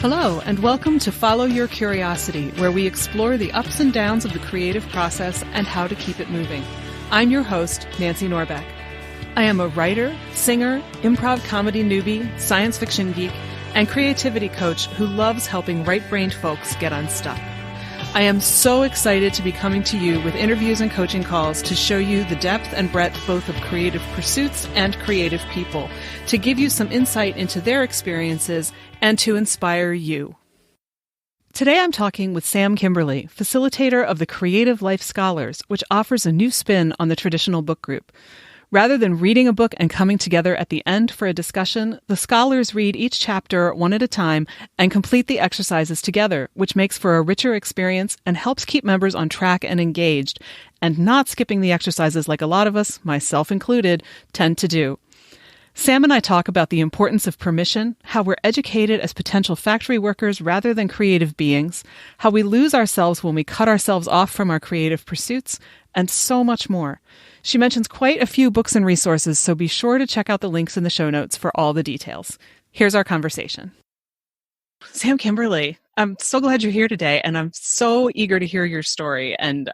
Hello, and welcome to Follow Your Curiosity, where we explore the ups and downs of the creative process and how to keep it moving. I'm your host, Nancy Norbeck. I am a writer, singer, improv comedy newbie, science fiction geek, and creativity coach who loves helping right-brained folks get unstuck. I am so excited to be coming to you with interviews and coaching calls to show you the depth and breadth both of creative pursuits and creative people, to give you some insight into their experiences and to inspire you. Today I'm talking with Sam Kimberle, facilitator of the Creative Life Scholars, which offers a new spin on the traditional book group. Rather than reading a book and coming together at the end for a discussion, the scholars read each chapter one at a time and complete the exercises together, which makes for a richer experience and helps keep members on track and engaged, and not skipping the exercises like a lot of us, myself included, tend to do. Sam and I talk about the importance of permission, how we're educated as potential factory workers rather than creative beings, how we lose ourselves when we cut ourselves off from our creative pursuits, and so much more. She mentions quite a few books and resources, so be sure to check out the links in the show notes for all the details. Here's our conversation. Sam Kimberle, I'm so glad you're here today, and I'm so eager to hear your story. And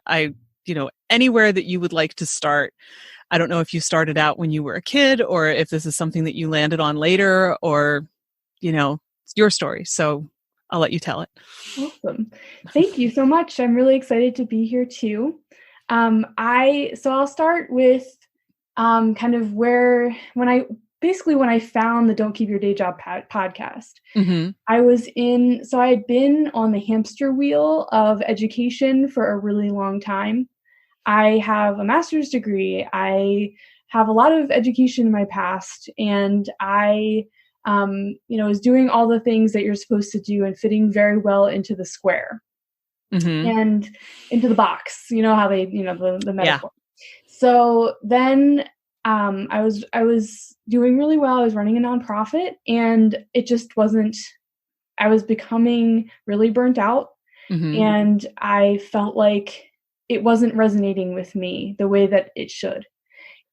anywhere that you would like to start. I don't know if you started out when you were a kid or if this is something that you landed on later or, it's your story. So I'll let you tell it. Awesome. Thank you so much. I'm really excited to be here too. I'll start with kind of when I found the Don't Keep Your Day Job podcast. Mm-hmm. I had been on the hamster wheel of education for a really long time. I have a master's degree. I have a lot of education in my past, and I, was doing all the things that you're supposed to do and fitting very well into the square. Mm-hmm. And into the box, how they, the metaphor. Yeah. So then I was doing really well. I was running a nonprofit, and it just wasn't, I was becoming really burnt out. Mm-hmm. And I felt like it wasn't resonating with me the way that it should.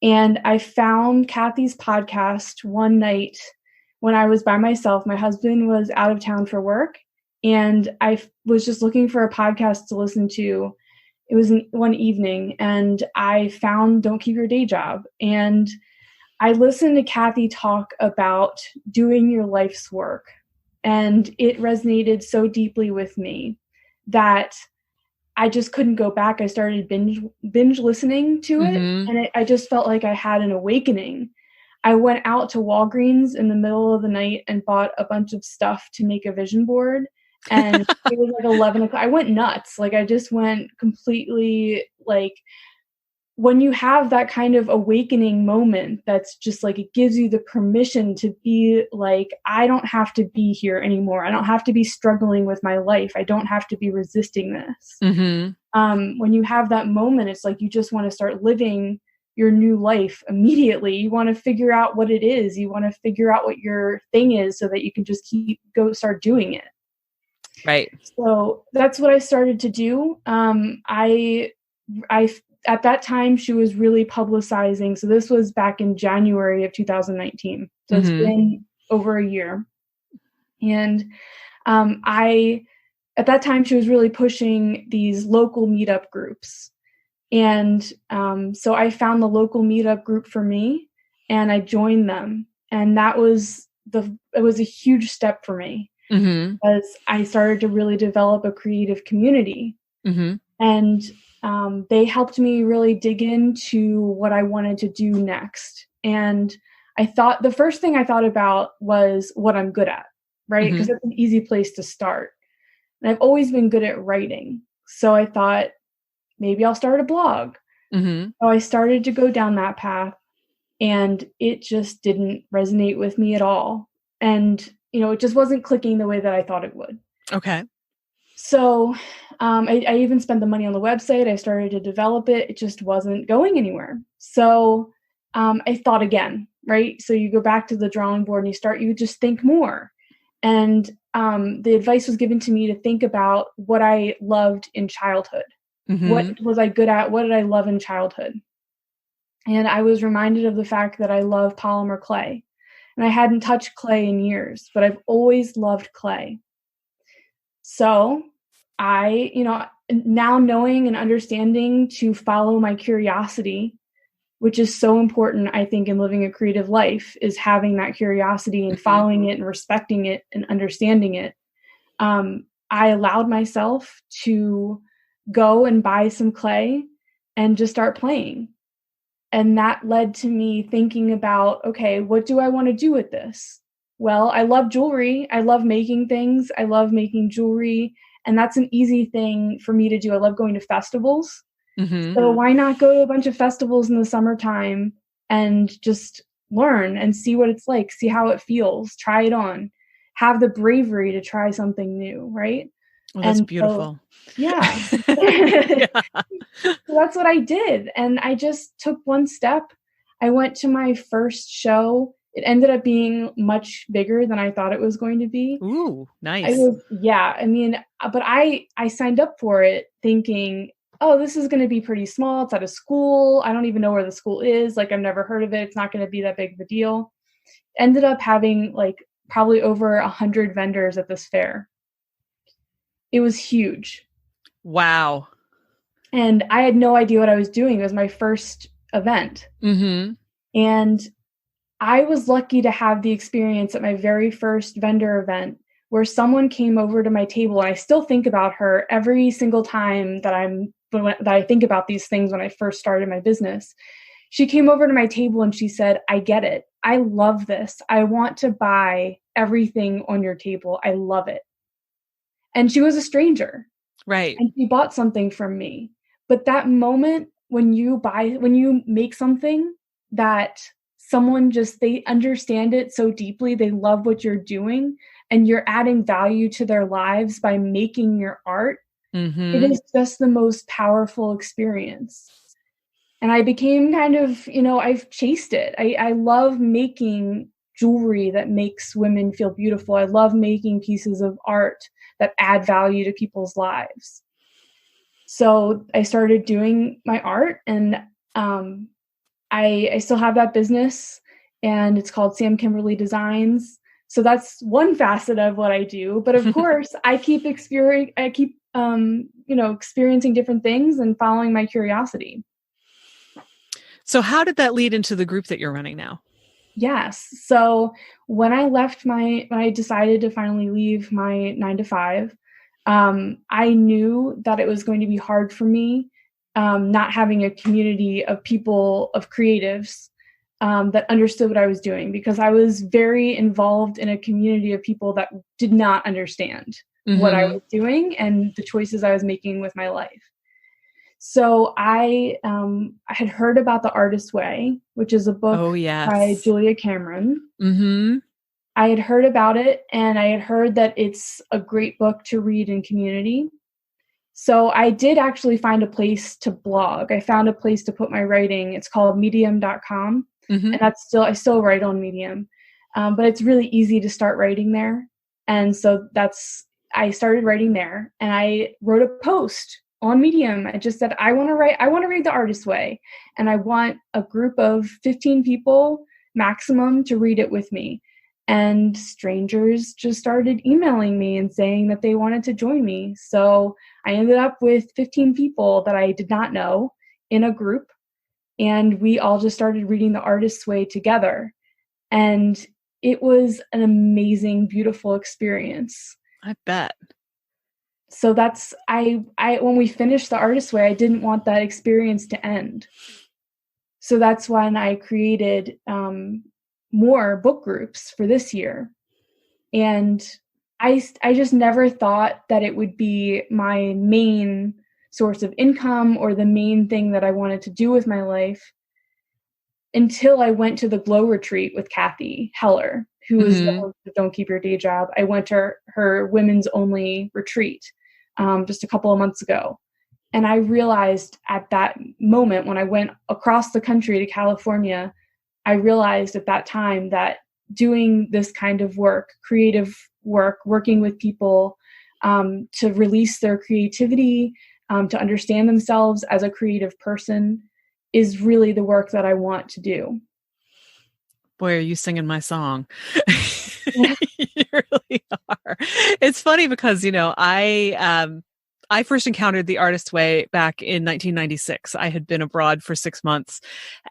And I found Kathy's podcast one night when I was by myself. My husband was out of town for work, and I was just looking for a podcast to listen to. It was one evening, and I found Don't Keep Your Day Job. And I listened to Kathy talk about doing your life's work. And it resonated so deeply with me that I just couldn't go back. I started binge listening to it. Mm-hmm. And I just felt like I had an awakening. I went out to Walgreens in the middle of the night and bought a bunch of stuff to make a vision board. And it was like 11 o'clock. I went nuts. I just went completely when you have that kind of awakening moment, that's just it gives you the permission to be I don't have to be here anymore. I don't have to be struggling with my life. I don't have to be resisting this. Mm-hmm. When you have that moment, it's you just want to start living your new life immediately. You want to figure out what it is. You want to figure out what your thing is so that you can just start doing it. Right. So that's what I started to do. I at that time, she was really publicizing. So this was back in January of 2019. So mm-hmm. It's been over a year. And at that time, she was really pushing these local meetup groups. And so I found the local meetup group for me, and I joined them. And it was a huge step for me. Mm-hmm. Because I started to really develop a creative community. Mm-hmm. And they helped me really dig into what I wanted to do next. And the first thing I thought about was what I'm good at, right? Because mm-hmm. It's an easy place to start. And I've always been good at writing. So I thought, maybe I'll start a blog. Mm-hmm. So I started to go down that path, and it just didn't resonate with me at all. And it just wasn't clicking the way that I thought it would. Okay. So I even spent the money on the website. I started to develop it. It just wasn't going anywhere. So I thought again, right? So you go back to the drawing board and you just think more. And the advice was given to me to think about what I loved in childhood. Mm-hmm. What was I good at? What did I love in childhood? And I was reminded of the fact that I love polymer clay. And I hadn't touched clay in years, but I've always loved clay. So I, now knowing and understanding to follow my curiosity, which is so important, I think, in living a creative life, is having that curiosity and following it and respecting it and understanding it. I allowed myself to go and buy some clay and just start playing. And that led to me thinking about, okay, what do I want to do with this? Well, I love jewelry. I love making things. I love making jewelry. And that's an easy thing for me to do. I love going to festivals. So why not go to a bunch of festivals in the summertime and just learn and see what it's like, see how it feels, try it on, have the bravery to try something new, right? Well, that's beautiful. So, yeah. Yeah. So that's what I did. And I just took one step. I went to my first show. It ended up being much bigger than I thought it was going to be. Ooh, nice. But I signed up for it thinking, oh, this is going to be pretty small. It's at a school. I don't even know where the school is. Like, I've never heard of it. It's not going to be that big of a deal. Ended up having like probably over 100 vendors at this fair. It was huge. Wow. And I had no idea what I was doing. It was my first event. And I was lucky to have the experience at my very first vendor event where someone came over to my table. And I still think about her every single time that I think about these things when I first started my business. She came over to my table and she said, I get it. I love this. I want to buy everything on your table. I love it. And she was a stranger. Right. And she bought something from me. But that moment when you make something that someone they understand it so deeply, they love what you're doing, and you're adding value to their lives by making your art, it is just the most powerful experience. And I became kind of, I've chased it. I love making jewelry that makes women feel beautiful. I love making pieces of art that add value to people's lives. So I started doing my art, and I still have that business, and it's called Sam Kimberle Designs. So that's one facet of what I do. But of course, I keep experiencing different things and following my curiosity. So how did that lead into the group that you're running now? Yes. So when I decided to finally leave my 9-to-5, I knew that it was going to be hard for me, not having a community of people, of creatives, that understood what I was doing, because I was very involved in a community of people that did not understand what I was doing and the choices I was making with my life. So I had heard about The Artist's Way, which is a book by Julia Cameron. I had heard about it, and I had heard that it's a great book to read in community. So I did actually find a place to blog. I found a place to put my writing. It's called medium.com. And I still write on Medium. But it's really easy to start writing there. And so I started writing there, and I wrote a post on Medium. I just said, I want to read The Artist's Way, and I want a group of 15 people maximum to read it with me. And strangers just started emailing me and saying that they wanted to join me. So I ended up with 15 people that I did not know in a group, and we all just started reading The Artist's Way together. And it was an amazing, beautiful experience. I bet. So that's, when we finished The Artist's Way, I didn't want that experience to end. So that's when I created more book groups for this year. And I just never thought that it would be my main source of income or the main thing that I wanted to do with my life until I went to the Glow Retreat with Kathy Heller, who is the host of Don't Keep Your Day Job. I went to her women's only retreat just a couple of months ago. And I realized at that moment, when I went across the country to California, I realized at that time that doing this kind of work, creative work, working with people to release their creativity, to understand themselves as a creative person, is really the work that I want to do. Boy, are you singing my song. really are. It's funny because, I first encountered The Artist's Way back in 1996. I had been abroad for 6 months,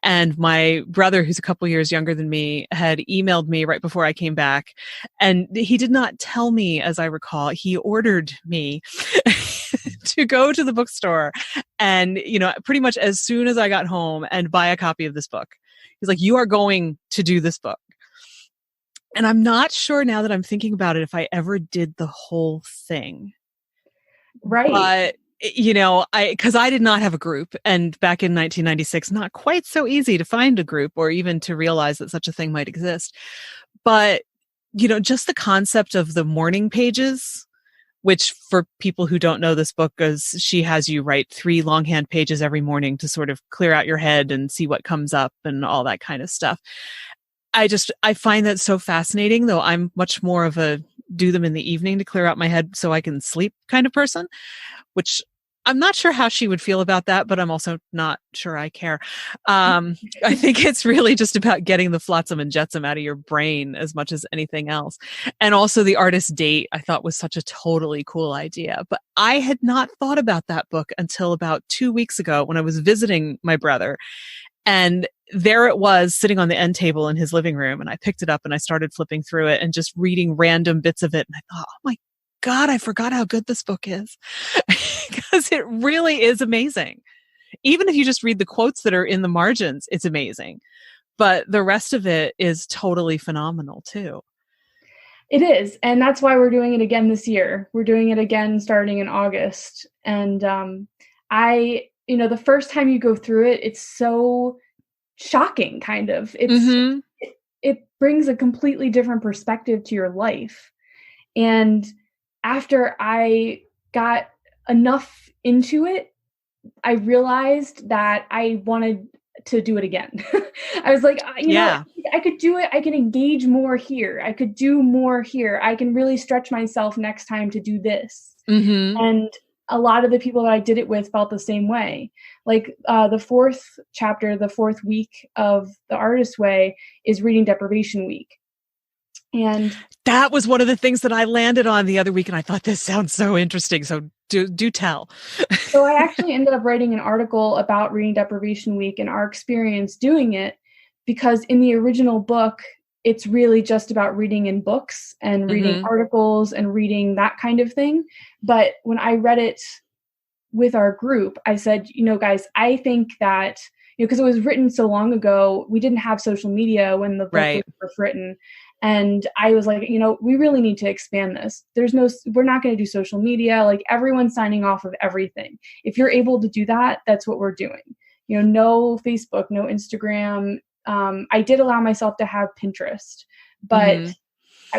and my brother, who's a couple years younger than me, had emailed me right before I came back. And he did not tell me, as I recall, he ordered me to go to the bookstore and, pretty much as soon as I got home and buy a copy of this book. He's like, you are going to do this book. And I'm not sure now that I'm thinking about it if I ever did the whole thing. Right. But, because I did not have a group. And back in 1996, not quite so easy to find a group or even to realize that such a thing might exist. But, just the concept of the morning pages, which for people who don't know this book, is she has you write 3 longhand pages every morning to sort of clear out your head and see what comes up and all that kind of stuff. I find that so fascinating, though I'm much more of a do them in the evening to clear out my head so I can sleep kind of person, which I'm not sure how she would feel about that, but I'm also not sure I care. I think it's really just about getting the flotsam and jetsam out of your brain as much as anything else. And also the artist date I thought was such a totally cool idea, but I had not thought about that book until about 2 weeks ago when I was visiting my brother. And there it was sitting on the end table in his living room. And I picked it up and I started flipping through it and just reading random bits of it. And I thought, oh my God, I forgot how good this book is. Because it really is amazing. Even if you just read the quotes that are in the margins, it's amazing. But the rest of it is totally phenomenal too. It is. And that's why we're doing it again this year. We're doing it again starting in August. And the first time you go through it, it's so shocking, kind of. It brings a completely different perspective to your life. And after I got enough into it, I realized that I wanted to do it again. I was like, I could do it. I can engage more here. I could do more here. I can really stretch myself next time to do this. Mm-hmm. And a lot of the people that I did it with felt the same way. Like the 4th chapter, the 4th week of The Artist's Way is Reading Deprivation Week. And that was one of the things that I landed on the other week. And I thought, this sounds so interesting. So do tell. So I actually ended up writing an article about Reading Deprivation Week and our experience doing it, because in the original book, it's really just about reading in books and reading articles and reading that kind of thing. But when I read it with our group, I said, guys, I think that, because it was written so long ago, we didn't have social media when the book was first written. And I was like, we really need to expand this. We're not going to do social media. Like, everyone's signing off of everything. If you're able to do that, that's what we're doing. No Facebook, no Instagram. I did allow myself to have Pinterest, but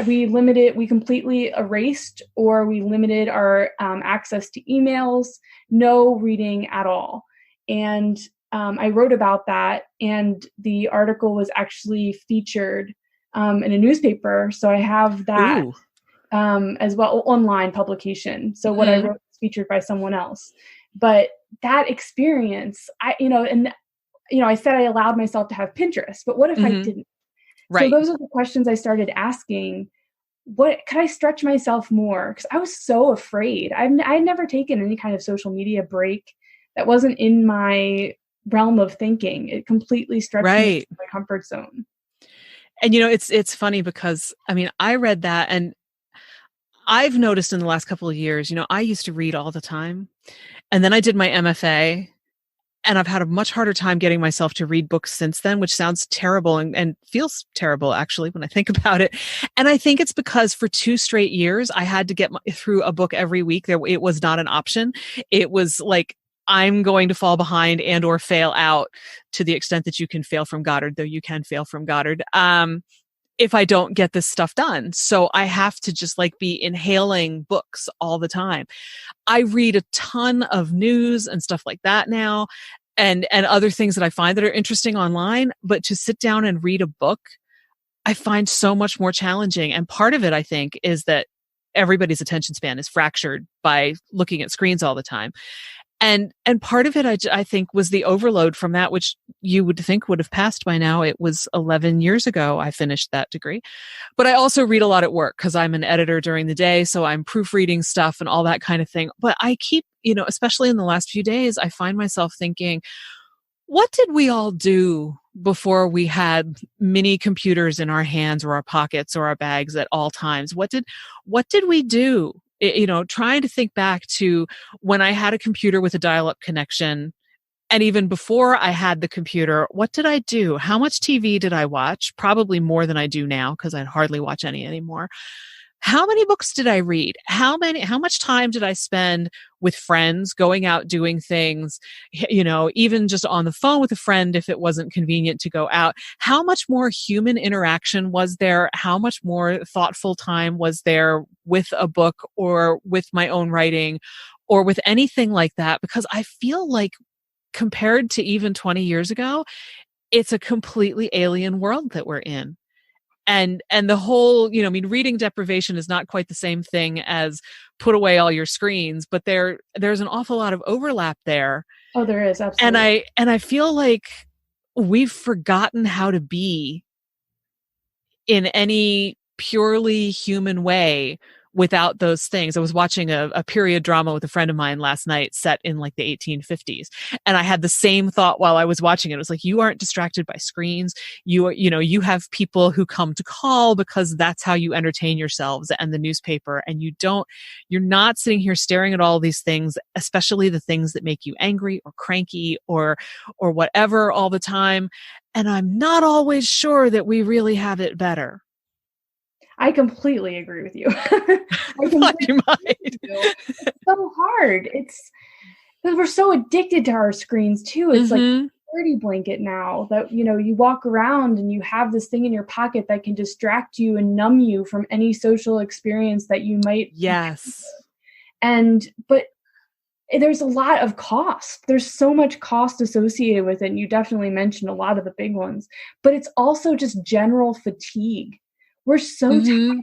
we completely erased, or we limited our access to emails, no reading at all. And I wrote about that, and the article was actually featured in a newspaper. So I have that as well, online publication. So what I wrote was featured by someone else. But that experience, I said I allowed myself to have Pinterest, but what if I didn't? Right. So those are the questions I started asking. What could I stretch myself more? Because I was so afraid. I'd never taken any kind of social media break that wasn't in my realm of thinking. It completely stretched me into my comfort zone. And it's funny because I read that, and I've noticed in the last couple of years, I used to read all the time, and then I did my MFA. And I've had a much harder time getting myself to read books since then, which sounds terrible and feels terrible, actually, when I think about it. And I think it's because for 2 straight years, I had to get through a book every week. It was not an option. It was like, I'm going to fall behind and or fail out, to the extent that you can fail from Goddard, though you can fail from Goddard, if I don't get this stuff done. So I have to just be inhaling books all the time. I read a ton of news and stuff like that now, and other things that I find that are interesting online, but to sit down and read a book, I find so much more challenging. And part of it, I think, is that everybody's attention span is fractured by looking at screens all the time. And part of it, I think, was the overload from that, which you would think would have passed by now. It was 11 years ago I finished that degree. But I also read a lot at work because I'm an editor during the day. So I'm proofreading stuff and all that kind of thing. But I keep, especially in the last few days, I find myself thinking, what did we all do before we had mini computers in our hands or our pockets or our bags at all times? What did we do? Trying to think back to when I had a computer with a dial-up connection, and even before I had the computer, what did I do? How much TV did I watch? Probably more than I do now because I hardly watch any anymore. How many books did I read? How much time did I spend with friends, going out, doing things, even just on the phone with a friend if it wasn't convenient to go out? How much more human interaction was there? How much more thoughtful time was there with a book or with my own writing or with anything like that? Because I feel like compared to even 20 years ago, it's a completely alien world that we're in. And the whole, reading deprivation is not quite the same thing as put away all your screens, but there's an awful lot of overlap there. Oh, there is, absolutely. And I feel like we've forgotten how to be in any purely human way without those things. I was watching a period drama with a friend of mine last night set in like the 1850s. And I had the same thought while I was watching it. It was like, you aren't distracted by screens. You have people who come to call because that's how you entertain yourselves, and the newspaper. And you're not sitting here staring at all these things, especially the things that make you angry or cranky or whatever all the time. And I'm not always sure that we really have it better. I completely agree with you. I thought you might. It's so hard. It's because we're so addicted to our screens too. It's like a security blanket now that, you walk around and you have this thing in your pocket that can distract you and numb you from any social experience that you might. Yes. But there's a lot of cost. There's so much cost associated with it. And you definitely mentioned a lot of the big ones, but it's also just general fatigue. We're so tired.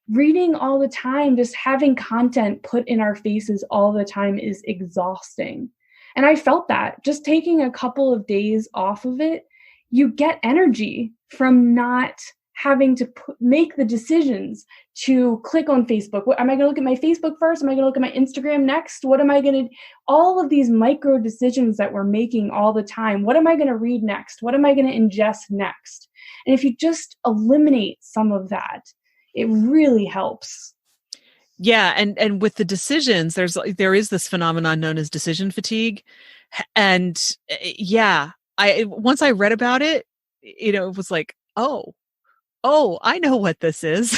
Reading all the time, just having content put in our faces all the time is exhausting. And I felt that just taking a couple of days off of it, you get energy from not having to make the decisions to click on Facebook. Am I going to look at my Facebook first? Am I going to look at my Instagram next? What am I going to, all of these micro decisions that we're making all the time. What am I going to read next? What am I going to ingest next? And if you just eliminate some of that, it really helps. Yeah. And with the decisions, there is this phenomenon known as decision fatigue. And once I read about it, it was like, oh, I know what this is.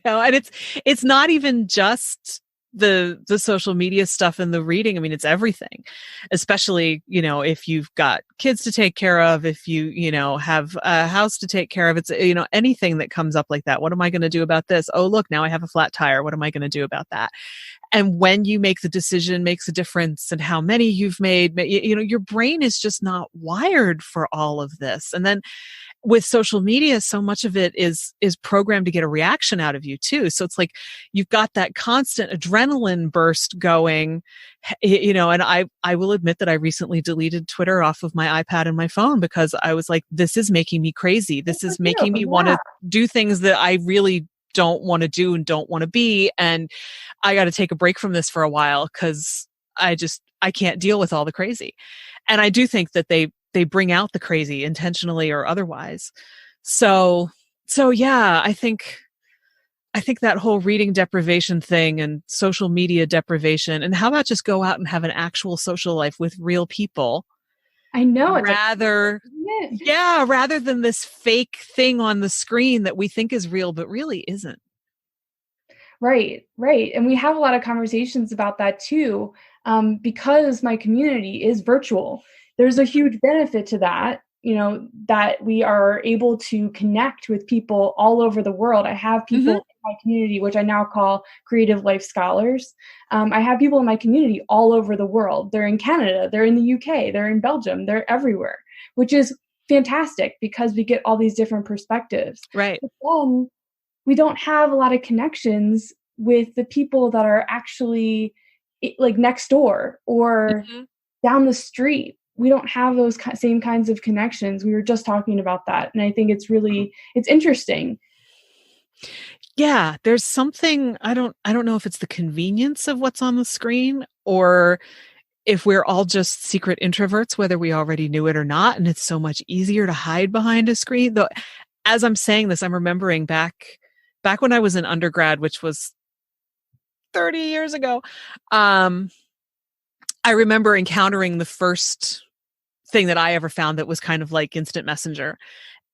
And it's not even just the social media stuff and the reading. I mean, it's everything, especially, if you've got kids to take care of, if you have a house to take care of, it's, anything that comes up like that. What am I going to do about this? Oh, look, now I have a flat tire. What am I going to do about that? And when you make the decision makes a difference, and how many you've made, your brain is just not wired for all of this. And then with social media, so much of it is programmed to get a reaction out of you too. So it's like you've got that constant adrenaline burst going, and I will admit that I recently deleted Twitter off of my iPad and my phone because I was like, this is making me crazy. This is making me want to do things that I really don't want to do and don't want to be. And I got to take a break from this for a while because I can't deal with all the crazy. And I do think that they bring out the crazy intentionally or otherwise. So yeah, I think that whole reading deprivation thing and social media deprivation, and how about just go out and have an actual social life with real people? I know. Rather than this fake thing on the screen that we think is real, but really isn't. Right. And we have a lot of conversations about that too, because my community is virtual. There's a huge benefit to that, that we are able to connect with people all over the world. I have people in my community, which I now call creative life scholars. I have people in my community all over the world. They're in Canada, they're in the UK, they're in Belgium, they're everywhere, which is fantastic because we get all these different perspectives. Right. But then we don't have a lot of connections with the people that are actually like next door or Mhm. down the street. We don't have those same kinds of connections. We were just talking about that, and I think it's interesting. Yeah, there's something I don't know if it's the convenience of what's on the screen or if we're all just secret introverts, whether we already knew it or not, and it's so much easier to hide behind a screen. Though as I'm saying this, I'm remembering back when I was in undergrad, which was 30 years ago. Um, I remember encountering the first thing that I ever found that was kind of like instant messenger.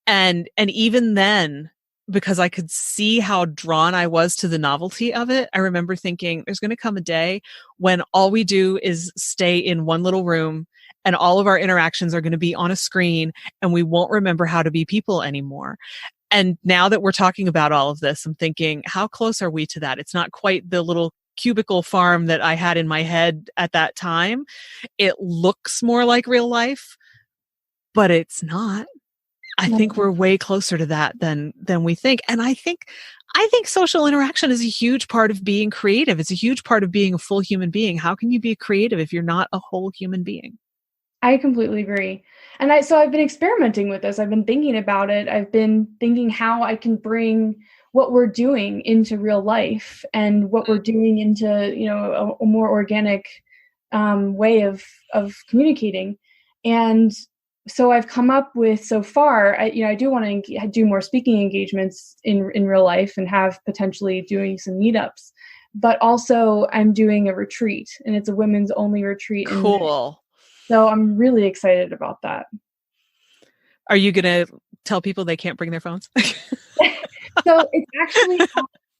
And even then, because I could see how drawn I was to the novelty of it, I remember thinking there's going to come a day when all we do is stay in one little room and all of our interactions are going to be on a screen and we won't remember how to be people anymore. And now that we're talking about all of this, I'm thinking, how close are we to that? It's not quite the little cubicle farm that I had in my head at that time. It looks more like real life, but it's not. I think we're way closer to that than we think. And I think social interaction is a huge part of being creative. It's a huge part of being a full human being. How can you be creative if you're not a whole human being? I completely agree. And I've been experimenting with this. I've been thinking about it. I've been thinking how I can bring what we're doing into real life and what we're doing into, a more organic way of communicating. And so I've come up with so far, I do want to do more speaking engagements in real life and have potentially doing some meetups. But also I'm doing a retreat, and it's a women's only retreat in May. Cool. So I'm really excited about that. Are you going to tell people they can't bring their phones? So it's actually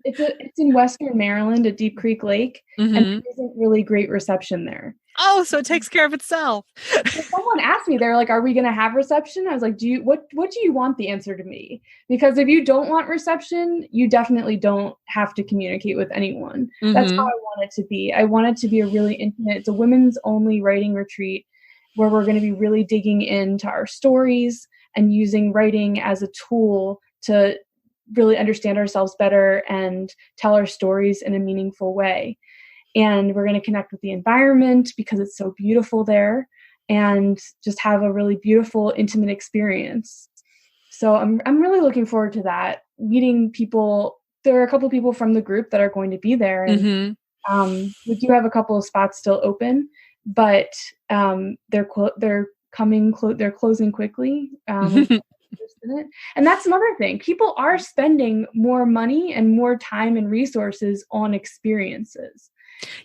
it's in Western Maryland at Deep Creek Lake, and there isn't really great reception there. Oh, so it takes care of itself. So someone asked me, they're like, "Are we going to have reception?" I was like, what do you want the answer to me? Because if you don't want reception, you definitely don't have to communicate with anyone. That's how I want it to be. I want it to be a really intimate. It's a women's only writing retreat where we're going to be really digging into our stories and using writing as a tool to really understand ourselves better and tell our stories in a meaningful way. And we're going to connect with the environment because it's so beautiful there and just have a really beautiful, intimate experience. So I'm really looking forward to that. Meeting people. There are a couple of people from the group that are going to be there. And we do have a couple of spots still open, but they're closing quickly. And that's another thing. People are spending more money and more time and resources on experiences.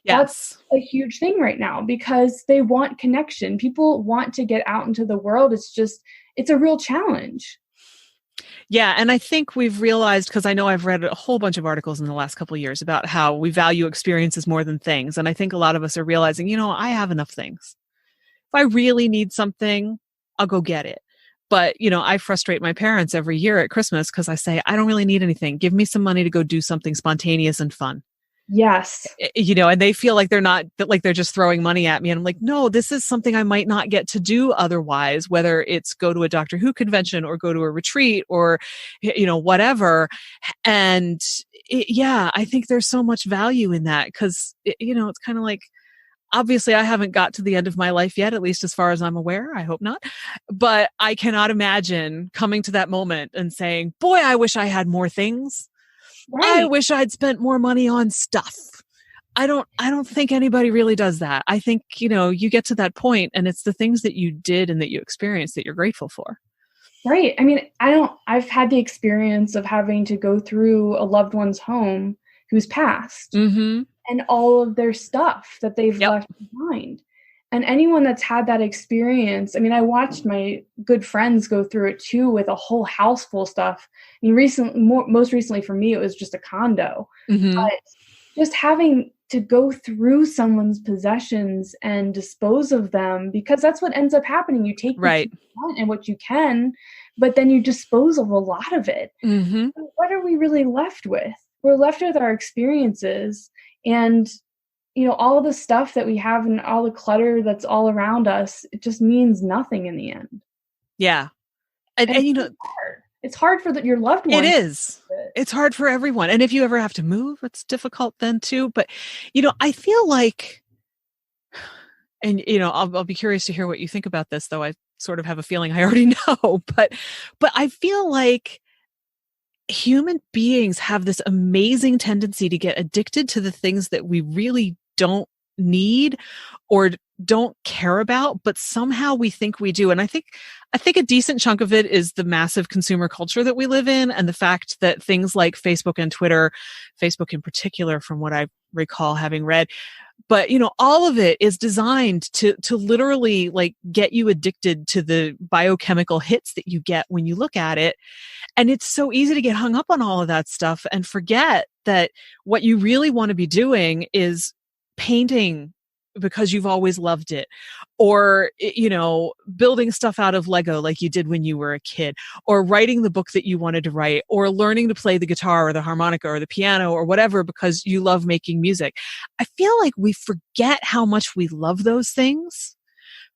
Yes. That's a huge thing right now because they want connection. People want to get out into the world. It's a real challenge. Yeah. And I think we've realized, because I know I've read a whole bunch of articles in the last couple of years about how we value experiences more than things. And I think a lot of us are realizing, I have enough things. If I really need something, I'll go get it. But, I frustrate my parents every year at Christmas because I say, I don't really need anything. Give me some money to go do something spontaneous and fun. Yes. And they feel like they're just throwing money at me. And I'm like, no, this is something I might not get to do otherwise, whether it's go to a Doctor Who convention or go to a retreat or, whatever. And I think there's so much value in that because, it's kind of like, obviously I haven't got to the end of my life yet, at least as far as I'm aware. I hope not. But I cannot imagine coming to that moment and saying, boy, I wish I had more things. Right. I wish I'd spent more money on stuff. I don't think anybody really does that. I think, you get to that point and it's the things that you did and that you experienced that you're grateful for. Right. I mean, I've had the experience of having to go through a loved one's home who's passed and all of their stuff that they've left behind. And anyone that's had that experience, I mean, I watched my good friends go through it too with a whole house full of stuff. I mean, most recently for me, it was just a condo. But just having to go through someone's possessions and dispose of them, because that's what ends up happening. You take what you want and what you can, but then you dispose of a lot of it. So what are we really left with? We're left with our experiences and all the stuff that we have and all the clutter that's all around us, it just means nothing in the end. Yeah. And it's hard for your loved ones. It is. It's hard for everyone. And if you ever have to move, it's difficult then too. But, I feel like And, I'll be curious to hear what you think about this, though I sort of have a feeling I already know, but I feel like human beings have this amazing tendency to get addicted to the things that we really don't need or don't care about, but somehow we think we do. And I think a decent chunk of it is the massive consumer culture that we live in, and the fact that things like Facebook and Twitter, Facebook in particular, from what I recall having read, but all of it is designed to literally like get you addicted to the biochemical hits that you get when you look at it. And it's so easy to get hung up on all of that stuff and forget that what you really want to be doing is painting because you've always loved it, or, building stuff out of Lego like you did when you were a kid, or writing the book that you wanted to write, or learning to play the guitar or the harmonica or the piano or whatever because you love making music. I feel like we forget how much we love those things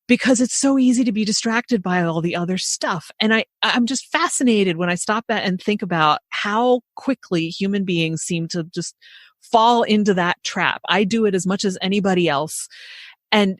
because it's so easy to be distracted by all the other stuff. And I'm just fascinated when I stop and think about how quickly human beings seem to just fall into that trap. I do it as much as anybody else. And,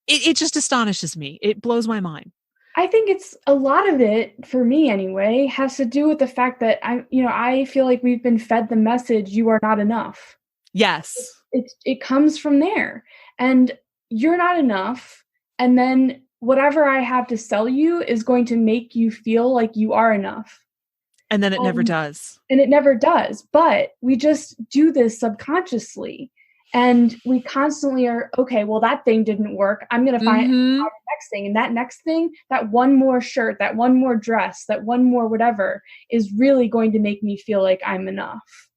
it just astonishes me. It blows my mind. I think it's a lot of it, for me anyway, has to do with the fact that I feel like we've been fed the message, you are not enough. Yes. It comes from there. And you're not enough. And then whatever I have to sell you is going to make you feel like you are enough. And then it never does. And it never does. But we just do this subconsciously. And we constantly are, okay, well, that thing didn't work. I'm going to find the next thing. And that next thing, that one more shirt, that one more dress, that one more whatever is really going to make me feel like I'm enough.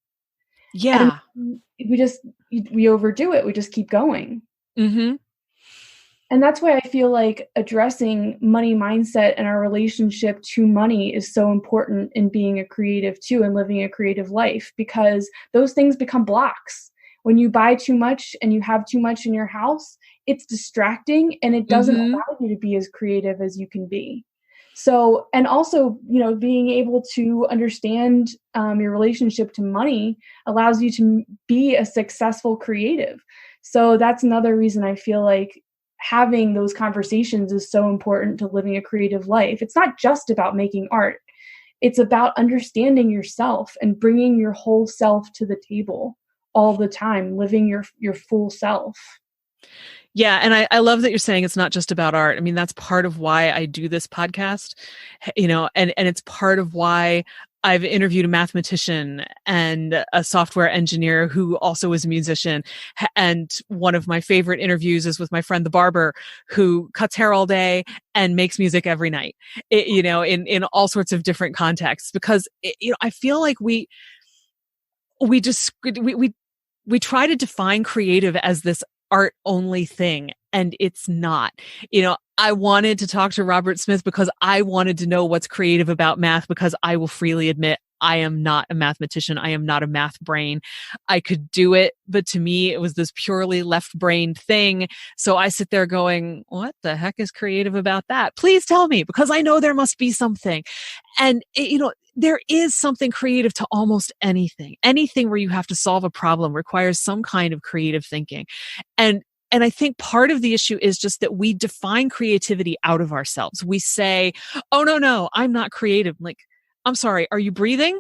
Yeah. And we overdo it. We just keep going. Mm-hmm. And that's why I feel like addressing money mindset and our relationship to money is so important in being a creative too, and living a creative life, because those things become blocks. When you buy too much and you have too much in your house, it's distracting and it doesn't allow you to be as creative as you can be. So, and also, being able to understand your relationship to money allows you to be a successful creative. So that's another reason I feel like having those conversations is so important to living a creative life. It's not just about making art. It's about understanding yourself and bringing your whole self to the table all the time, living your full self. Yeah. And I love that you're saying it's not just about art. I mean, that's part of why I do this podcast, and it's part of why I've interviewed a mathematician and a software engineer who also is a musician. And one of my favorite interviews is with my friend, the barber, who cuts hair all day and makes music every night, in all sorts of different contexts, because, I feel like we try to define creative as this art only thing, and it's not. I wanted to talk to Robert Smith because I wanted to know what's creative about math, because I will freely admit I am not a mathematician. I am not a math brain. I could do it, but to me, it was this purely left-brained thing. So I sit there going, what the heck is creative about that? Please tell me, because I know there must be something. And, there is something creative to almost anything. Anything where you have to solve a problem requires some kind of creative thinking. And I think part of the issue is just that we define creativity out of ourselves. We say, oh, no, I'm not creative. Like, I'm sorry, are you breathing?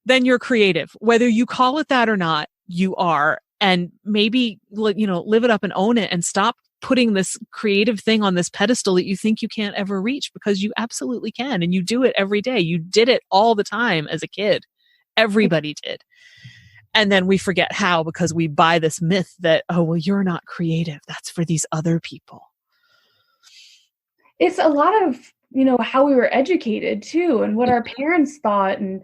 Then you're creative. Whether you call it that or not, you are. And maybe, live it up and own it, and stop putting this creative thing on this pedestal that you think you can't ever reach, because you absolutely can. And you do it every day. You did it all the time as a kid. Everybody did. And then we forget how, because we buy this myth that, oh, well, you're not creative. That's for these other people. It's a lot of, how we were educated too, and what our parents thought. And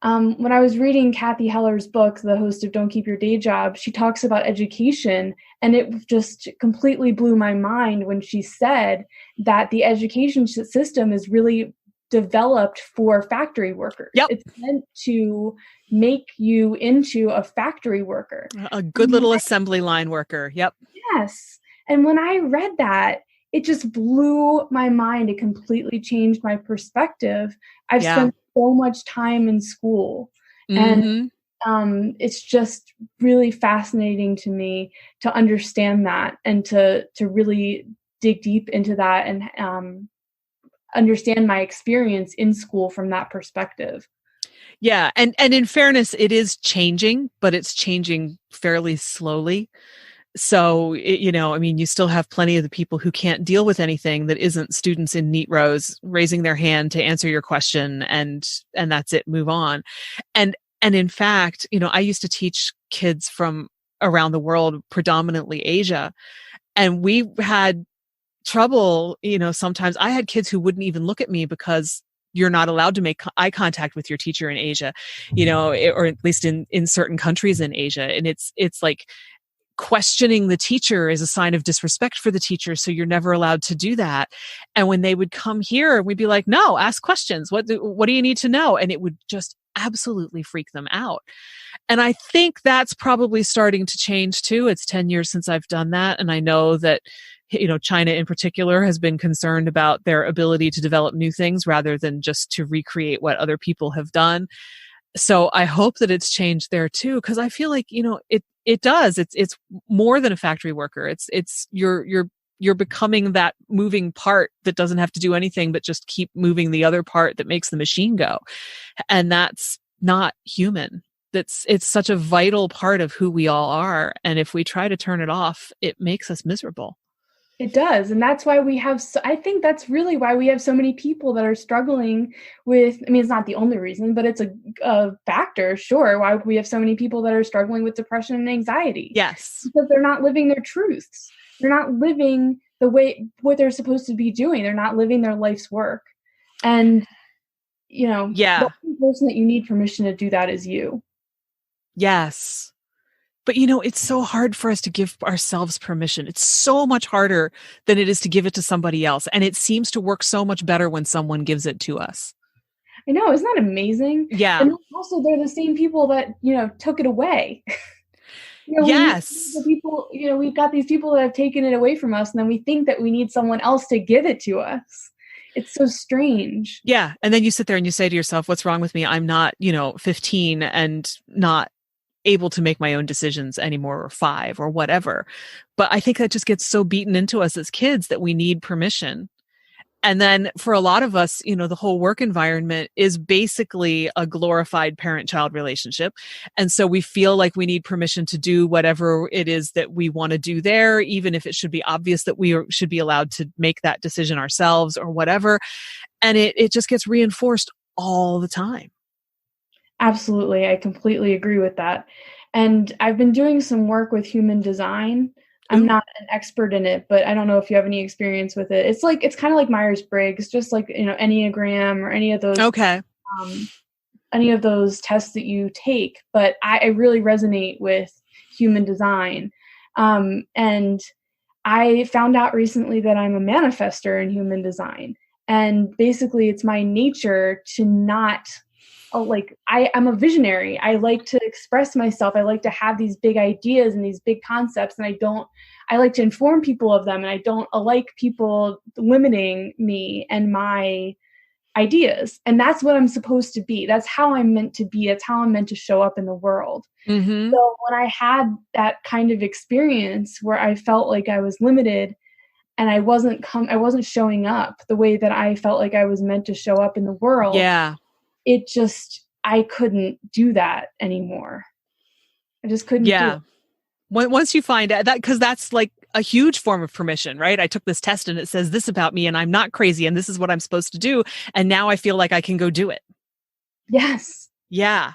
when I was reading Kathy Heller's book, the host of Don't Keep Your Day Job, she talks about education, and it just completely blew my mind when she said that the education system is really developed for factory workers. Yep. It's meant to make you into a factory worker. A good little assembly line worker. Yep. Yes. And when I read that, it just blew my mind. It completely changed my perspective. I've spent so much time in school, and It's just really fascinating to me to understand that and to really dig deep into that and understand my experience in school from that perspective. Yeah. And in fairness, it is changing, but it's changing fairly slowly. So, I mean, you still have plenty of the people who can't deal with anything that isn't students in neat rows raising their hand to answer your question, and that's it, move on. And in fact, I used to teach kids from around the world, predominantly Asia, and we had trouble, sometimes I had kids who wouldn't even look at me because you're not allowed to make eye contact with your teacher in Asia, or at least in certain countries in Asia. And it's like, questioning the teacher is a sign of disrespect for the teacher. So you're never allowed to do that. And when they would come here, we'd be like, no, ask questions. What do you need to know? And it would just absolutely freak them out. And I think that's probably starting to change too. It's 10 years since I've done that. And I know that, China in particular has been concerned about their ability to develop new things rather than just to recreate what other people have done. So I hope that it's changed there too, because I feel like, it does. It's more than a factory worker. It's you're becoming that moving part that doesn't have to do anything but just keep moving the other part that makes the machine go. And that's not human. It's such a vital part of who we all are. And if we try to turn it off, it makes us miserable. It does. And that's why I think that's really why we have so many people that are struggling with, I mean, it's not the only reason, but it's a factor, sure, why we have so many people that are struggling with depression and anxiety. Yes. Because they're not living their truths. They're not living what they're supposed to be doing. They're not living their life's work. And, Yeah. the only person that you need permission to do that is you. Yes. But it's so hard for us to give ourselves permission. It's so much harder than it is to give it to somebody else. And it seems to work so much better when someone gives it to us. I know. Isn't that amazing? Yeah. And also, they're the same people that, took it away. Yes. The people, we've got these people that have taken it away from us, and then we think that we need someone else to give it to us. It's so strange. Yeah. And then you sit there and you say to yourself, what's wrong with me? I'm not, 15 and not able to make my own decisions anymore, or 5 or whatever. But I think that just gets so beaten into us as kids that we need permission. And then for a lot of us, the whole work environment is basically a glorified parent-child relationship. And so we feel like we need permission to do whatever it is that we want to do there, even if it should be obvious that we should be allowed to make that decision ourselves or whatever. And it just gets reinforced all the time. Absolutely. I completely agree with that. And I've been doing some work with human design. I'm not an expert in it, but I don't know if you have any experience with it. It's kind of like Myers-Briggs, just like, Enneagram or any of those. Okay. Any of those tests that you take. But I really resonate with human design. And I found out recently that I'm a manifester in human design. And basically it's my nature to not I'm a visionary. I like to express myself. I like to have these big ideas and these big concepts, and I like to inform people of them, and I don't like people limiting me and my ideas. And that's what I'm supposed to be. That's how I'm meant to be. That's how I'm meant to show up in the world. Mm-hmm. So when I had that kind of experience where I felt like I was limited and I wasn't showing up the way that I felt like I was meant to show up in the world. Yeah. I couldn't do that anymore. I just couldn't do it. Once you find out that, because that's like a huge form of permission, right? I took this test and it says this about me and I'm not crazy and this is what I'm supposed to do. And now I feel like I can go do it. Yes. Yeah.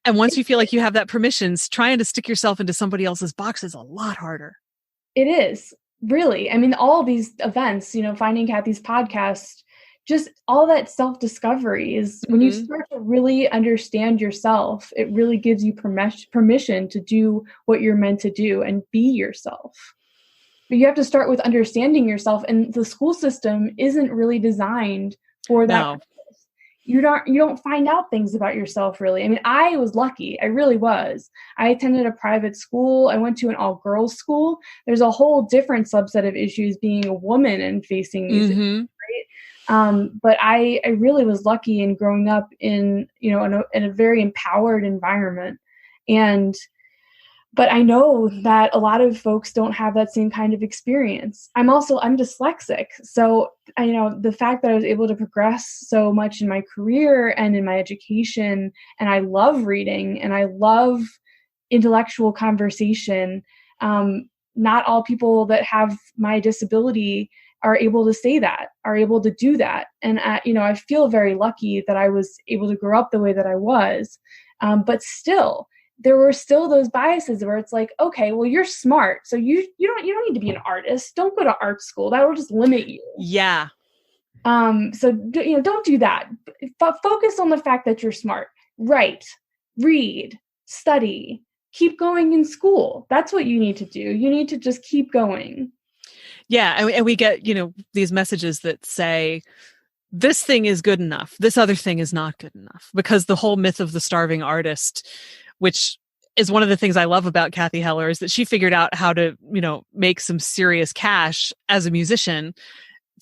And once you feel like you have that permission, trying to stick yourself into somebody else's box is a lot harder. It is, really. I mean, all these events, Finding Kathy's podcast, just all that self-discovery is when you start to really understand yourself, it really gives you permission to do what you're meant to do and be yourself. But you have to start with understanding yourself, and the school system isn't really designed for that. No. You don't find out things about yourself, really. I mean, I was lucky. I really was. I attended a private school. I went to an all-girls school. There's a whole different subset of issues being a woman and facing these issues, right? But I really was lucky in growing up in a very empowered environment. But I know that a lot of folks don't have that same kind of experience. I'm dyslexic. So the fact that I was able to progress so much in my career and in my education, and I love reading and I love intellectual conversation. Not all people that have my disability are able to say that, are able to do that. And, I feel very lucky that I was able to grow up the way that I was. But still, there were still those biases where it's like, okay, well, you're smart, so you don't need to be an artist. Don't go to art school. That will just limit you. Yeah. So don't do that. Focus on the fact that you're smart. Write, read, study, keep going in school. That's what you need to do. You need to just keep going. Yeah, and we get these messages that say, this thing is good enough, this other thing is not good enough, because the whole myth of the starving artist, which is one of the things I love about Kathy Heller, is that she figured out how to, make some serious cash as a musician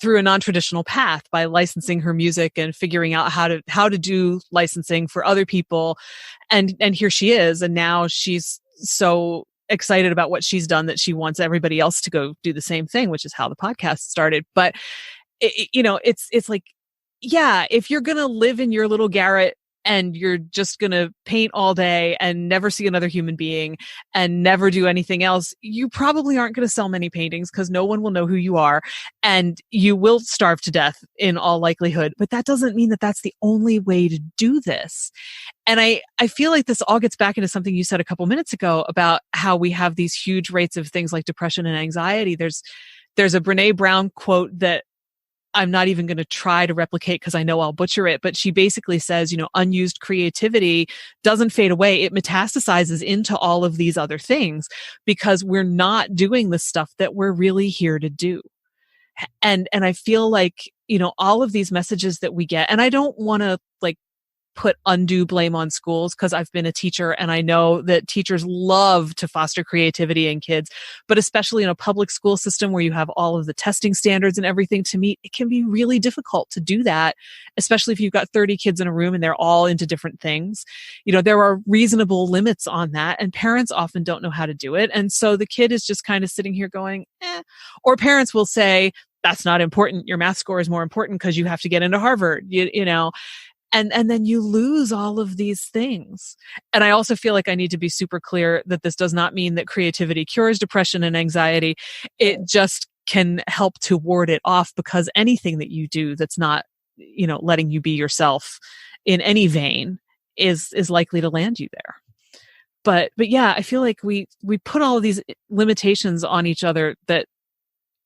through a non-traditional path by licensing her music and figuring out how to do licensing for other people. And here she is. And now she's so excited about what she's done that she wants everybody else to go do the same thing, which is how the podcast started. But it's like, yeah, if you're going to live in your little garret and you're just going to paint all day and never see another human being and never do anything else, you probably aren't going to sell many paintings because no one will know who you are, and you will starve to death in all likelihood. But that doesn't mean that that's the only way to do this. And I feel like this all gets back into something you said a couple minutes ago about how we have these huge rates of things like depression and anxiety. There's a Brene Brown quote that I'm not even going to try to replicate because I know I'll butcher it, but she basically says, unused creativity doesn't fade away. It metastasizes into all of these other things because we're not doing the stuff that we're really here to do. And I feel like, all of these messages that we get, and I don't want to put undue blame on schools because I've been a teacher and I know that teachers love to foster creativity in kids, but especially in a public school system where you have all of the testing standards and everything to meet, it can be really difficult to do that, especially if you've got 30 kids in a room and they're all into different things. There are reasonable limits on that, and parents often don't know how to do it. And so the kid is just kind of sitting here going, or parents will say, that's not important. Your math score is more important because you have to get into Harvard, And then you lose all of these things. And I also feel like I need to be super clear that this does not mean that creativity cures depression and anxiety. It just can help to ward it off, because anything that you do that's not, letting you be yourself in any vein is likely to land you there. But yeah, I feel like we put all of these limitations on each other that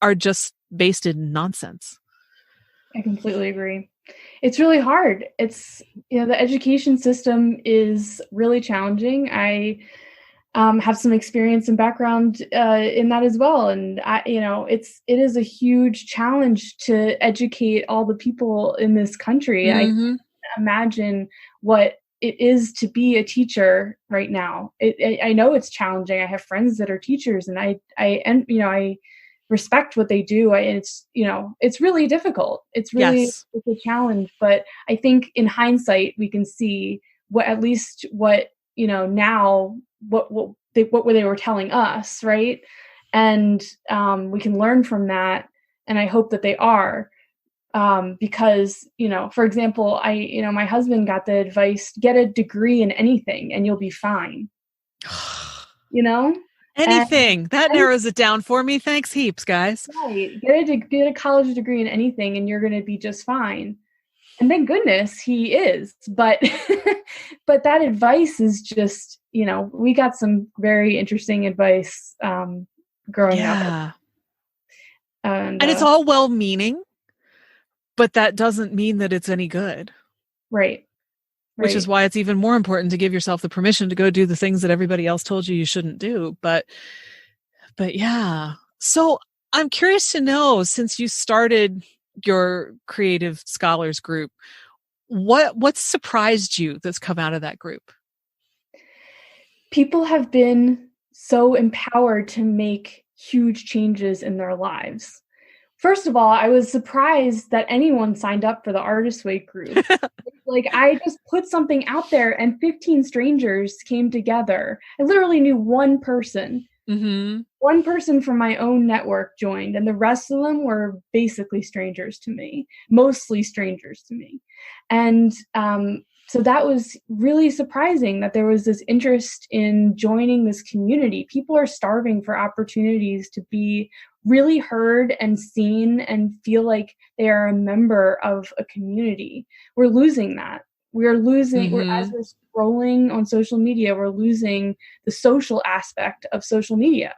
are just based in nonsense. I completely agree. It's really hard. It's, the education system is really challenging. I have some experience and background in that as well. And it is a huge challenge to educate all the people in this country. Mm-hmm. I can't imagine what it is to be a teacher right now. I know it's challenging. I have friends that are teachers, and I respect what they do. And it's really difficult. It's really It's a challenge. But I think in hindsight, we can see now what they were telling us, right? And we can learn from that. And I hope that they are, because for example, my husband got the advice: get a degree in anything, and you'll be fine. Anything that narrows it down for me. Thanks heaps, guys. Right. Get a college degree in anything and you're going to be just fine. And thank goodness he is. But but that advice is just, we got some very interesting advice growing up. And it's all well-meaning, but that doesn't mean that it's any good. Right. Which is why it's even more important to give yourself the permission to go do the things that everybody else told you shouldn't do. But yeah. So I'm curious to know, since you started your Creative Scholars group, what surprised you that's come out of that group? People have been so empowered to make huge changes in their lives. First of all, I was surprised that anyone signed up for the Artist Way group. Like, I just put something out there and 15 strangers came together. I literally knew one person. Mm-hmm. One person from my own network joined, and the rest of them were basically strangers to me, mostly strangers to me. And so that was really surprising that there was this interest in joining this community. People are starving for opportunities to be really heard and seen and feel like they are a member of a community. We're losing that. We're losing, as we're scrolling on social media, we're losing the social aspect of social media,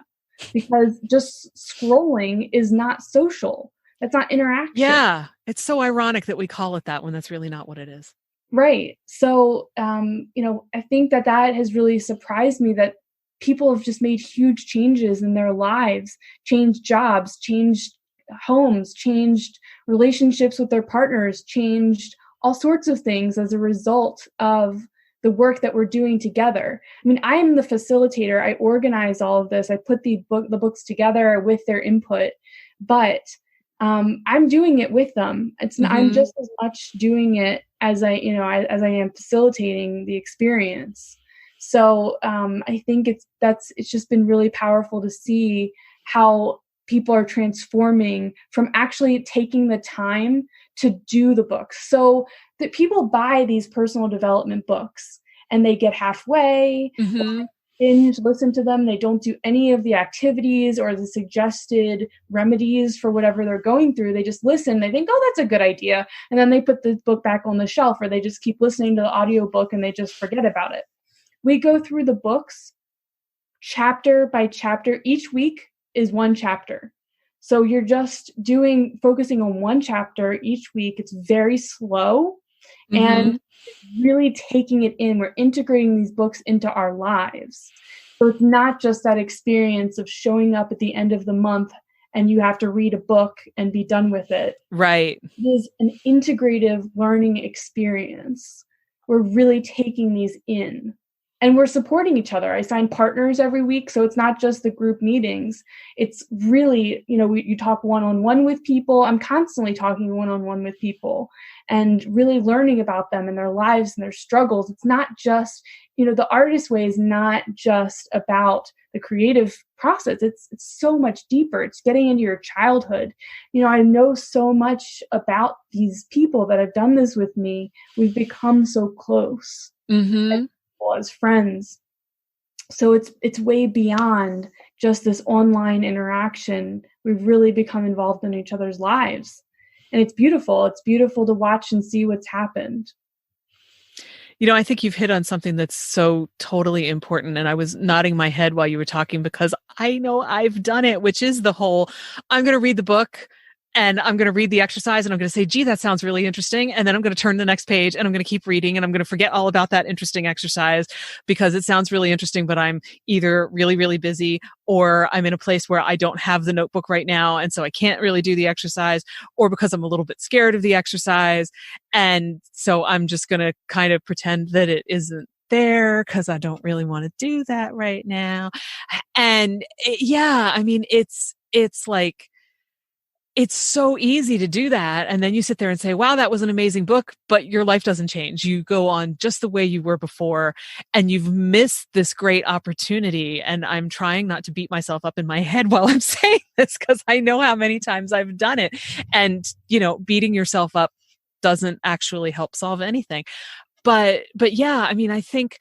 because just scrolling is not social. That's not interaction. Yeah. It's so ironic that we call it that when that's really not what it is. Right. So, I think that has really surprised me, that people have just made huge changes in their lives, changed jobs, changed homes, changed relationships with their partners, changed all sorts of things as a result of the work that we're doing together. I mean, I am the facilitator. I organize all of this. I put the books together with their input, but I'm doing it with them. I'm just as much doing it as I am facilitating the experience. So I think it's just been really powerful to see how people are transforming from actually taking the time to do the books. So that people buy these personal development books and they get halfway, binge listen to them. They don't do any of the activities or the suggested remedies for whatever they're going through. They just listen. They think, oh, that's a good idea. And then they put the book back on the shelf, or they just keep listening to the audiobook and they just forget about it. We go through the books chapter by chapter. Each week is one chapter. So you're just focusing on one chapter each week. It's very slow and really taking it in. We're integrating these books into our lives. So it's not just that experience of showing up at the end of the month and you have to read a book and be done with it. Right. It is an integrative learning experience. We're really taking these in. And we're supporting each other. I sign partners every week, so it's not just the group meetings. It's really, you talk one-on-one with people. I'm constantly talking one-on-one with people and really learning about them and their lives and their struggles. It's not just, the artist way is not just about the creative process. It's so much deeper. It's getting into your childhood. I know so much about these people that have done this with me. We've become so close. As friends. So it's way beyond just this online interaction. We've really become involved in each other's lives. And it's beautiful. It's beautiful to watch and see what's happened. I think you've hit on something that's so totally important. And I was nodding my head while you were talking because I know I've done it, which is the whole, I'm going to read the book and I'm going to read the exercise and I'm going to say, gee, that sounds really interesting. And then I'm going to turn the next page and I'm going to keep reading and I'm going to forget all about that interesting exercise because it sounds really interesting, but I'm either really, really busy or I'm in a place where I don't have the notebook right now. And so I can't really do the exercise, or because I'm a little bit scared of the exercise. And so I'm just going to kind of pretend that it isn't there because I don't really want to do that right now. And it's like, it's so easy to do that. And then you sit there and say, wow, that was an amazing book, but your life doesn't change. You go on just the way you were before and you've missed this great opportunity. And I'm trying not to beat myself up in my head while I'm saying this because I know how many times I've done it. And, beating yourself up doesn't actually help solve anything. But yeah, I think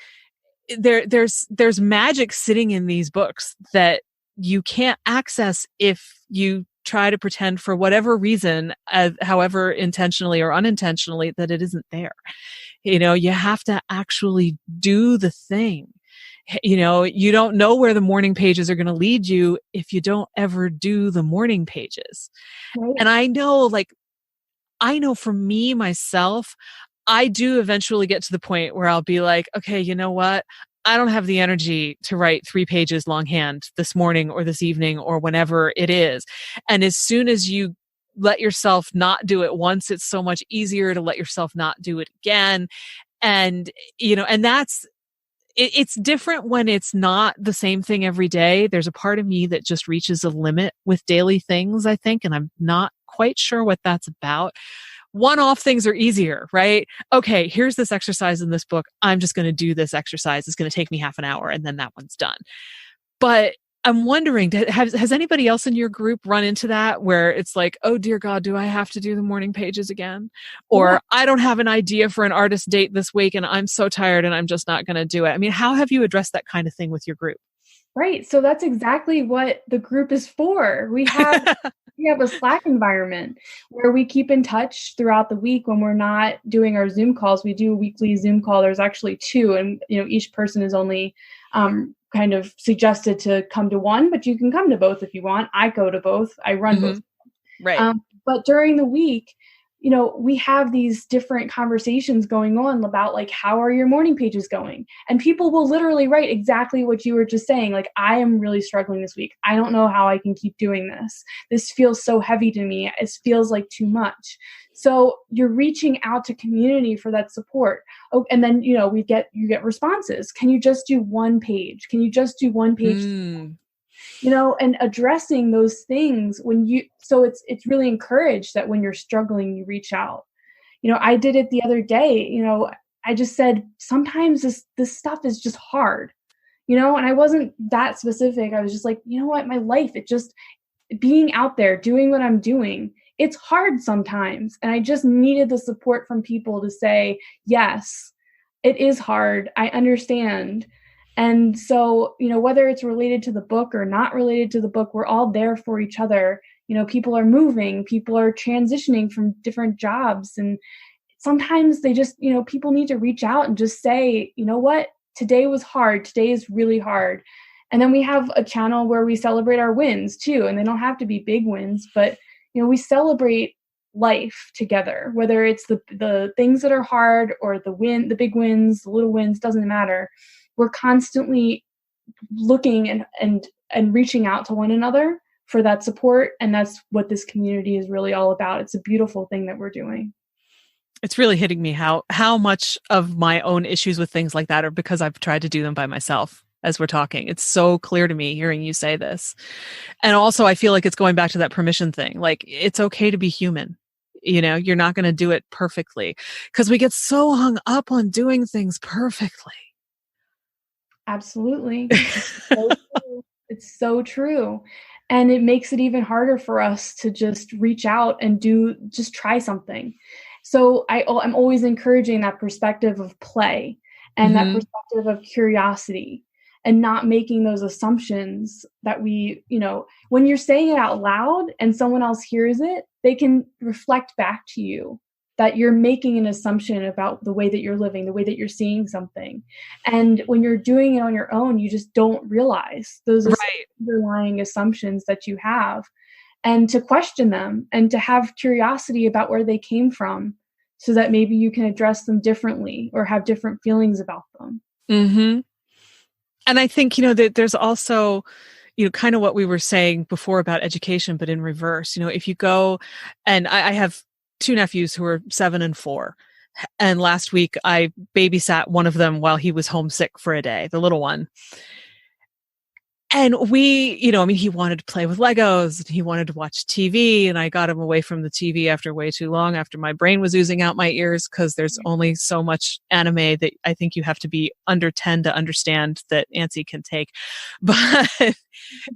there's magic sitting in these books that you can't access if you try to pretend for whatever reason, however intentionally or unintentionally, that it isn't there. You have to actually do the thing. You don't know where the morning pages are going to lead you if you don't ever do the morning pages. Right. And I know for me, myself, I do eventually get to the point where I'll be like, okay, you know what? I don't have the energy to write 3 pages longhand this morning or this evening or whenever it is. And as soon as you let yourself not do it once, it's so much easier to let yourself not do it again. And, and it's different when it's not the same thing every day. There's a part of me that just reaches a limit with daily things, I think, and I'm not quite sure what that's about. one-off things are easier, right? Okay, here's this exercise in this book. I'm just going to do this exercise. It's going to take me half an hour and then that one's done. But I'm wondering, has anybody else in your group run into that where it's like, oh dear God, do I have to do the morning pages again? Or I don't have an idea for an artist date this week and I'm so tired and I'm just not going to do it. I mean, how have you addressed that kind of thing with your group? Right. So that's exactly what the group is for. We have a Slack environment where we keep in touch throughout the week when we're not doing our Zoom calls. We do a weekly Zoom call. There's actually 2, and each person is only kind of suggested to come to one, but you can come to both if you want. I go to both. I run both. Right. But during the week, we have these different conversations going on about like, how are your morning pages going? And people will literally write exactly what you were just saying. Like, I am really struggling this week. I don't know how I can keep doing this. This feels so heavy to me. It feels like too much. So you're reaching out to community for that support. Oh, and then, you get responses. Can you just do one page? Can you just do one page? And addressing those things so it's really encouraged that when you're struggling, you reach out. I did it the other day. I just said, sometimes this stuff is just hard, and I wasn't that specific. I was just like, you know what, my life, it just being out there, doing what I'm doing, it's hard sometimes. And I just needed the support from people to say, yes, it is hard. I understand. And so, whether it's related to the book or not related to the book, we're all there for each other. People are moving, people are transitioning from different jobs. And sometimes they just, people need to reach out and just say, you know what, today was hard. Today is really hard. And then we have a channel where we celebrate our wins too. And they don't have to be big wins, but, we celebrate life together, whether it's the things that are hard or the big wins, the little wins, doesn't matter. We're constantly looking and reaching out to one another for that support. And that's what this community is really all about. It's a beautiful thing that we're doing. It's really hitting me how much of my own issues with things like that are because I've tried to do them by myself as we're talking. It's so clear to me hearing you say this. And also I feel like it's going back to that permission thing. Like, it's okay to be human. You're not going to do it perfectly because we get so hung up on doing things perfectly. Absolutely. It's so true. And it makes it even harder for us to just reach out and just try something. So I'm always encouraging that perspective of play and that perspective of curiosity and not making those assumptions that when you're saying it out loud and someone else hears it, they can reflect back to you that you're making an assumption about the way that you're living, the way that you're seeing something. And when you're doing it on your own, you just don't realize those underlying assumptions that you have, and to question them and to have curiosity about where they came from so that maybe you can address them differently or have different feelings about them. Mm-hmm. And I think, that there's also, kind of what we were saying before about education, but in reverse. If you go, and I have 2 nephews who are 7 and 4. And last week I babysat one of them while he was homesick for a day, the little one. And we, he wanted to play with Legos and he wanted to watch TV, and I got him away from the TV after way too long, after my brain was oozing out my ears, because there's only so much anime that I think you have to be under 10 to understand that Nancy can take. But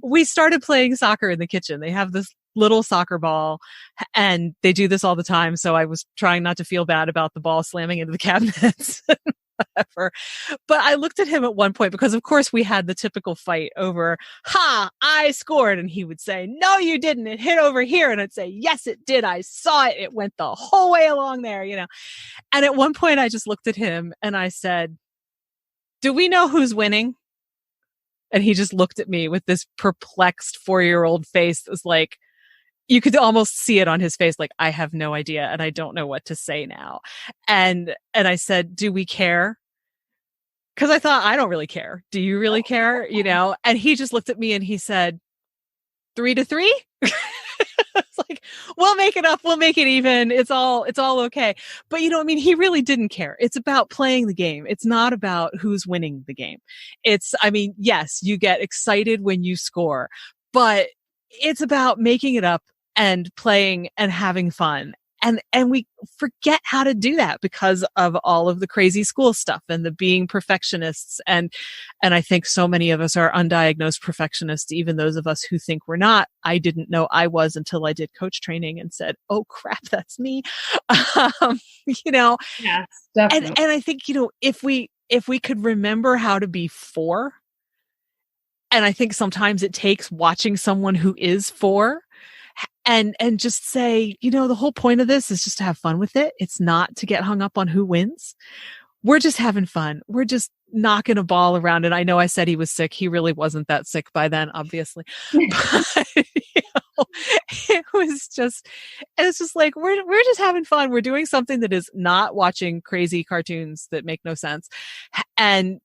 we started playing soccer in the kitchen. They have this little soccer ball and they do this all the time. So I was trying not to feel bad about the ball slamming into the cabinets. Whatever. But I looked at him at one point because, of course, we had the typical fight over, I scored. And he would say, no, you didn't. It hit over here. And I'd say, yes, it did. I saw it. It went the whole way along there, And at one point I just looked at him and I said, do we know who's winning? And he just looked at me with this perplexed 4-year-old face that was like, you could almost see it on his face, like, I have no idea and I don't know what to say now. And I said, do we care? Because I thought, I don't really care. Do you really care? And he just looked at me and he said, 3-3? It's like, we'll make it up. We'll make it even. It's all okay. But he really didn't care. It's about playing the game. It's not about who's winning the game. Yes, you get excited when you score, but it's about making it up and playing and having fun. And we forget how to do that because of all of the crazy school stuff and the being perfectionists. And I think so many of us are undiagnosed perfectionists, even those of us who think we're not. I didn't know I was until I did coach training and said, oh crap, that's me. You know, Yes, definitely. and I think, you know, if we could remember how to be four, and I think sometimes it takes watching someone who is four and just say, you know, the whole point of this is just to have fun with it. It's not to get hung up on who wins. We're just having fun. We're just knocking a ball around. And I know I said he was sick. He really wasn't that sick by then, obviously. But you know, it's just like, we're just having fun. We're doing something that is not watching crazy cartoons that make no sense. And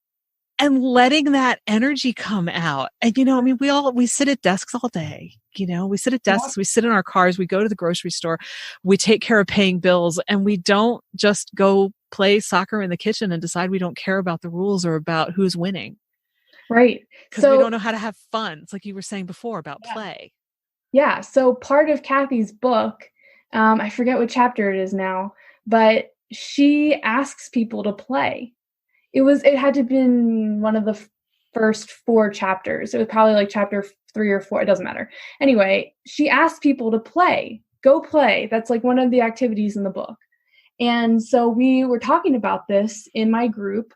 letting that energy come out. And, you know, I mean, we sit at desks all day, you know, we sit at desks, we sit in our cars, we go to the grocery store, we take care of paying bills, and we don't just go play soccer in the kitchen and decide we don't care about the rules or about who's winning. Right. Because we don't know how to have fun. It's like you were saying before about play. Yeah. So part of Kathy's book, I forget what chapter it is now, but she asks people to play. It had to have been one of the first 4 chapters. It was probably like chapter 3 or 4. It doesn't matter. Anyway, she asked people to play. Go play. That's like one of the activities in the book. And so we were talking about this in my group,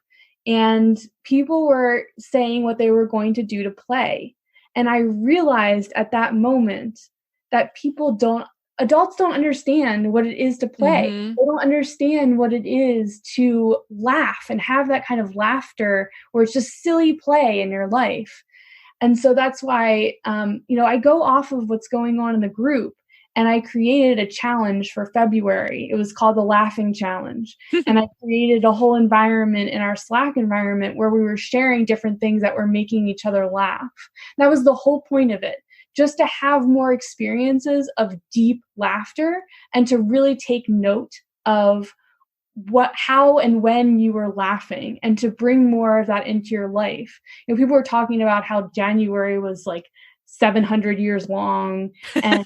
and people were saying what they were going to do to play. And I realized at that moment that adults don't understand what it is to play. Mm-hmm. They don't understand what it is to laugh and have that kind of laughter where it's just silly play in your life. And so that's why, you know, I go off of what's going on in the group, and I created a challenge for February. It was called the Laughing Challenge. And I created a whole environment in our Slack environment where we were sharing different things that were making each other laugh. That was the whole point of it. Just to have more experiences of deep laughter and to really take note of how and when you were laughing, and to bring more of that into your life. You know, people were talking about how January was like 700 years long and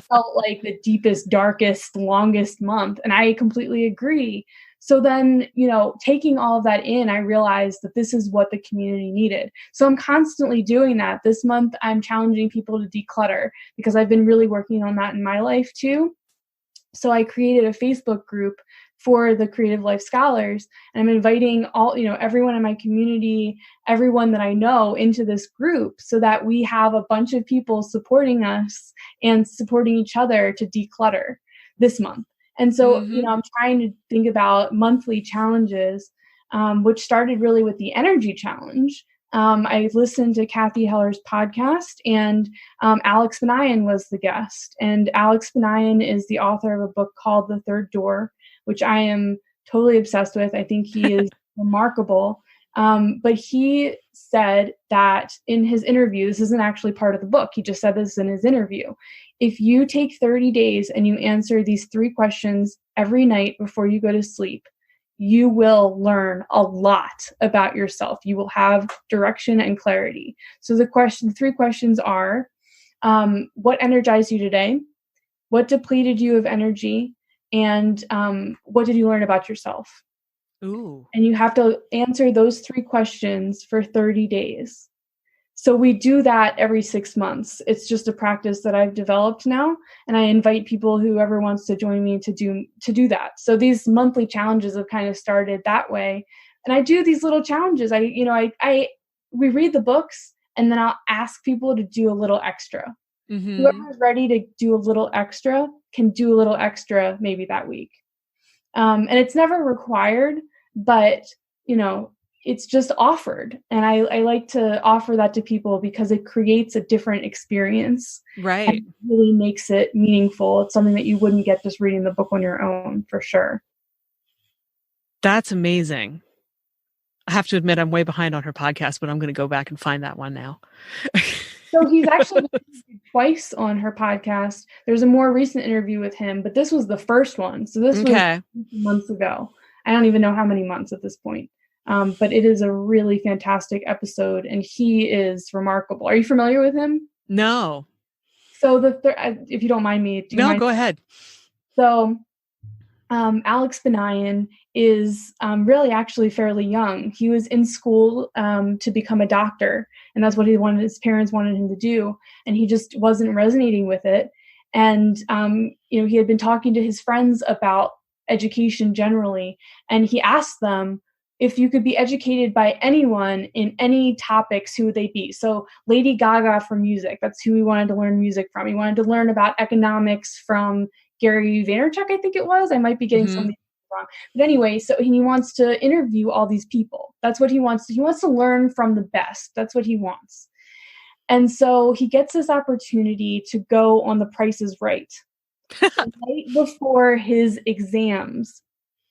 felt like the deepest, darkest, longest month. And I completely agree. So then, you know, taking all of that in, I realized that this is what the community needed. So I'm constantly doing that. This month, I'm challenging people to declutter because I've been really working on that in my life too. So I created a Facebook group for the Creative Life Scholars, and I'm inviting everyone in my community, everyone that I know into this group so that we have a bunch of people supporting us and supporting each other to declutter this month. And so, you know, I'm trying to think about monthly challenges, which started really with the energy challenge. I listened to Kathy Heller's podcast, and Alex Benayan was the guest. And Alex Benayan is the author of a book called The Third Door, which I am totally obsessed with. I think he is remarkable. But he said that in his interview, this isn't actually part of the book, he just said this in his interview. If you take 30 days and you answer these 3 questions every night before you go to sleep, you will learn a lot about yourself. You will have direction and clarity. So the 3 questions are, what energized you today? What depleted you of energy? And what did you learn about yourself? Ooh. And you have to answer those 3 questions for 30 days. So we do that every 6 months. It's just a practice that I've developed now, and I invite people, whoever wants to join me, to do that. So these monthly challenges have kind of started that way, and I do these little challenges. We read the books, and then I'll ask people to do a little extra. Mm-hmm. Whoever's ready to do a little extra can do a little extra maybe that week. And it's never required, but, you know, it's just offered. And I like to offer that to people because it creates a different experience. Right. And it really makes it meaningful. It's something that you wouldn't get just reading the book on your own, for sure. That's amazing. I have to admit, I'm way behind on her podcast, but I'm going to go back and find that one now. So he's actually twice on her podcast. There's a more recent interview with him, but this was the first one. So this was months ago. I don't even know how many months at this point. But it is a really fantastic episode, and he is remarkable. Are you familiar with him? No. So if you don't mind me. Go ahead. So Alex Benayan is really actually fairly young. He was in school to become a doctor, and that's what his parents wanted him to do, and he just wasn't resonating with it. And he had been talking to his friends about education generally, and he asked them, if you could be educated by anyone in any topics, who would they be? So Lady Gaga for music, that's who he wanted to learn music from. He wanted to learn about economics from Gary Vaynerchuk, I think it was. I might be getting something wrong. But anyway, so he wants to interview all these people. That's what he wants. He wants to learn from the best. That's what he wants. And so he gets this opportunity to go on The Price is Right. Right before his exams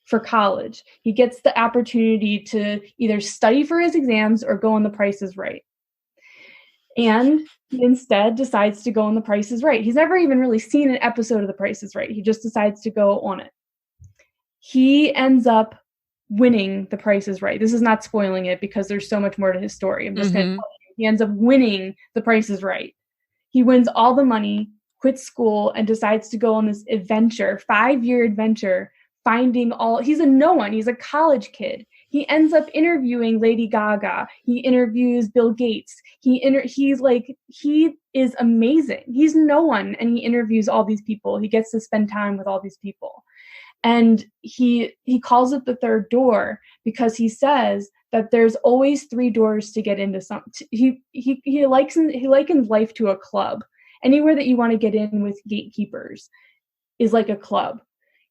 for college. He gets the opportunity to either study for his exams or go on The Price is Right. And he instead decides to go on The Price is Right. He's never even really seen an episode of The Price is Right. He just decides to go on it. He ends up winning The Price is Right. This is not spoiling it because there's so much more to his story. I'm just going to tell you. He ends up winning The Price is Right. He wins all the money, quits school, and decides to go on this adventure, 5-year adventure, he's a no one. He's a college kid. He ends up interviewing Lady Gaga. He interviews Bill Gates. He is amazing. He's no one, and he interviews all these people. He gets to spend time with all these people. And he calls it the third door because he says that there's always 3 doors to get into something. He likens life to a club. Anywhere that you want to get in with gatekeepers is like a club.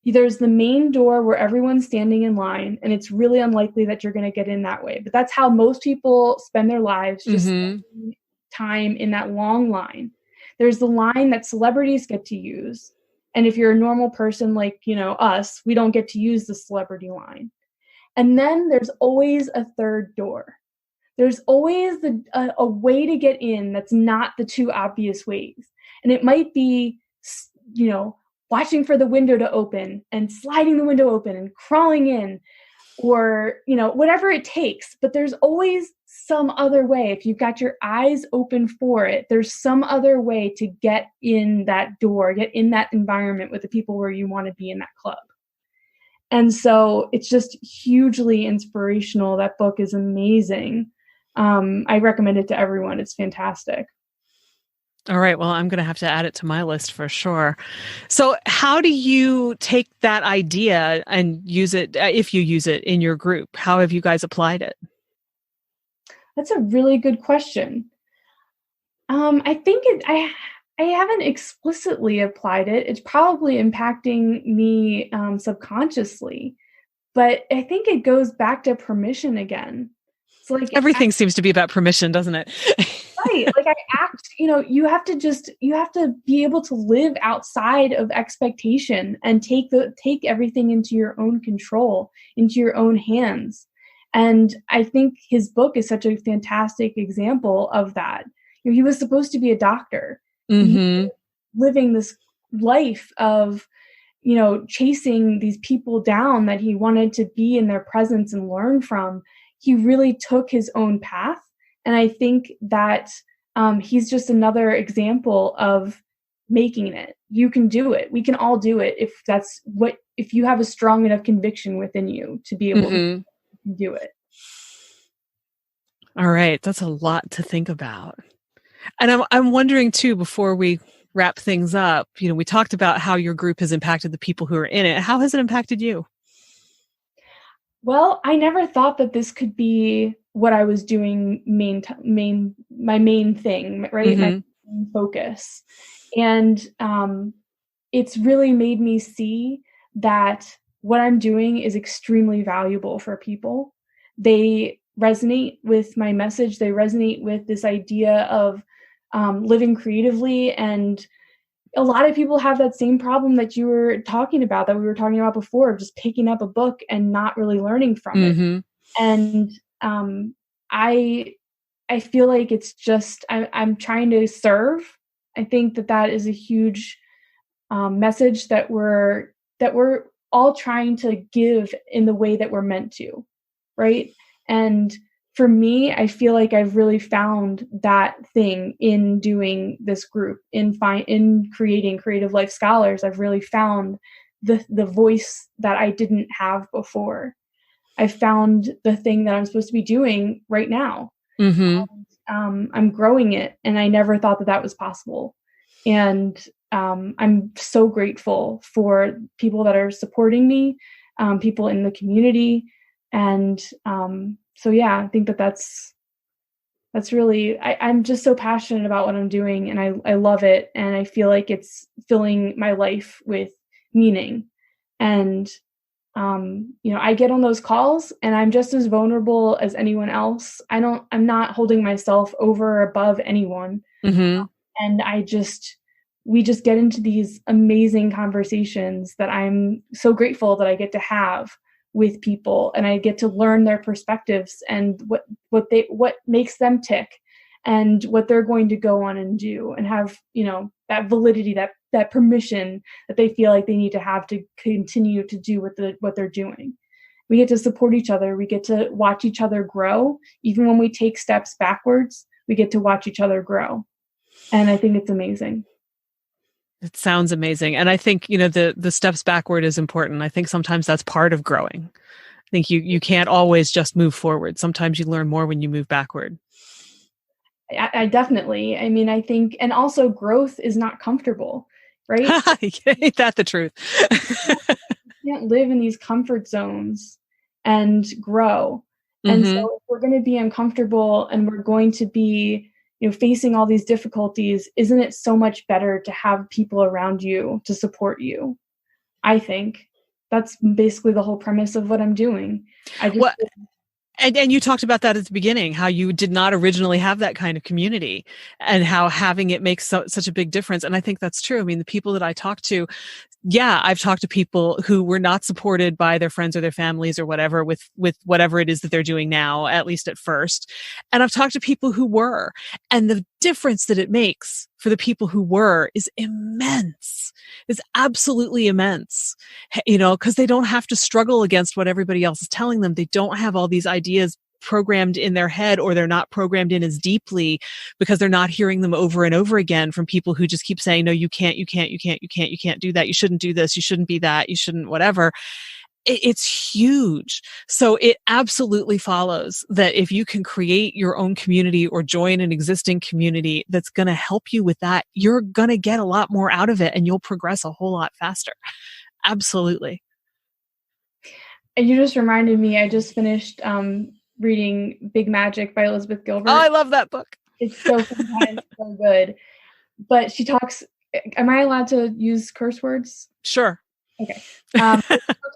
There's the main door where everyone's standing in line, and it's really unlikely that you're going to get in that way. But that's how most people spend their lives, just spending time in that long line. There's the line that celebrities get to use. And if you're a normal person like, us, we don't get to use the celebrity line. And then there's always a third door. There's always a way to get in that's not the 2 obvious ways. And it might be, watching for the window to open and sliding the window open and crawling in, or, whatever it takes. But there's always some other way. If you've got your eyes open for it, there's some other way to get in that door, get in that environment with the people where you want to be in that club. And so it's just hugely inspirational. That book is amazing. I recommend it to everyone. It's fantastic. All right. Well, I'm going to have to add it to my list for sure. So how do you take that idea and use it, if you use it in your group? How have you guys applied it? That's a really good question. I think I haven't explicitly applied it. It's probably impacting me subconsciously, but I think it goes back to permission again. So everything seems to be about permission, doesn't it? Right. You have to be able to live outside of expectation and take everything into your own control, into your own hands. And I think his book is such a fantastic example of that. He was supposed to be a doctor, living this life of, chasing these people down that he wanted to be in their presence and learn from. He really took his own path. And I think that he's just another example of making it. You can do it. We can all do it if you have a strong enough conviction within you to be able to do it. All right. That's a lot to think about. And I'm wondering too, before we wrap things up, we talked about how your group has impacted the people who are in it. How has it impacted you? Well, I never thought that this could be what I was doing my main thing, right? My main focus. And it's really made me see that what I'm doing is extremely valuable for people. They resonate with my message. They resonate with this idea of living creatively. And a lot of people have that same problem that you were talking about, that we were talking about before, of just picking up a book and not really learning from it. And I feel like it's just, I'm trying to serve. I think that is a huge message that we're all trying to give in the way that we're meant to, right? And for me, I feel like I've really found that thing in doing this group, in creating Creative Life Scholars. I've really found the voice that I didn't have before. I found the thing that I'm supposed to be doing right now. Mm-hmm. I'm growing it, and I never thought that that was possible. And I'm so grateful for people that are supporting me, people in the community. And so, yeah, I think that that's really, I'm just so passionate about what I'm doing, and I love it. And I feel like it's filling my life with meaning. And, I get on those calls and I'm just as vulnerable as anyone else. I'm not holding myself over or above anyone. Mm-hmm. And we just get into these amazing conversations that I'm so grateful that I get to have with people, and I get to learn their perspectives and what makes them tick and what they're going to go on and do, and have, that validity, that permission that they feel like they need to have to continue to do what they're doing. We get to support each other. We get to watch each other grow. Even when we take steps backwards, we get to watch each other grow. And I think it's amazing. It sounds amazing. And I think, the steps backward is important. I think sometimes that's part of growing. I think you can't always just move forward. Sometimes you learn more when you move backward. I definitely, I think, and also growth is not comfortable, right? Ain't that the truth? You can't live in these comfort zones and grow. And so if we're going to be uncomfortable and we're going to be, facing all these difficulties, isn't it so much better to have people around you to support you? I think that's basically the whole premise of what I'm doing. And you talked about that at the beginning, how you did not originally have that kind of community, and how having it makes such a big difference. And I think that's true. The people that I talk to, I've talked to people who were not supported by their friends or their families or whatever with whatever it is that they're doing now, at least at first. And I've talked to people who were, and the difference that it makes for the people who were is immense, is absolutely immense, because they don't have to struggle against what everybody else is telling them. They don't have all these ideas programmed in their head, or they're not programmed in as deeply because they're not hearing them over and over again from people who just keep saying, no, you can't do that. You shouldn't do this. You shouldn't be that. You shouldn't, whatever. It's huge. So it absolutely follows that if you can create your own community or join an existing community that's going to help you with that, you're going to get a lot more out of it, and you'll progress a whole lot faster. Absolutely. And you just reminded me, I just finished reading Big Magic by Elizabeth Gilbert. Oh, I love that book. It's so sometimes so good. But she talks, am I allowed to use curse words? Sure. Okay. She talks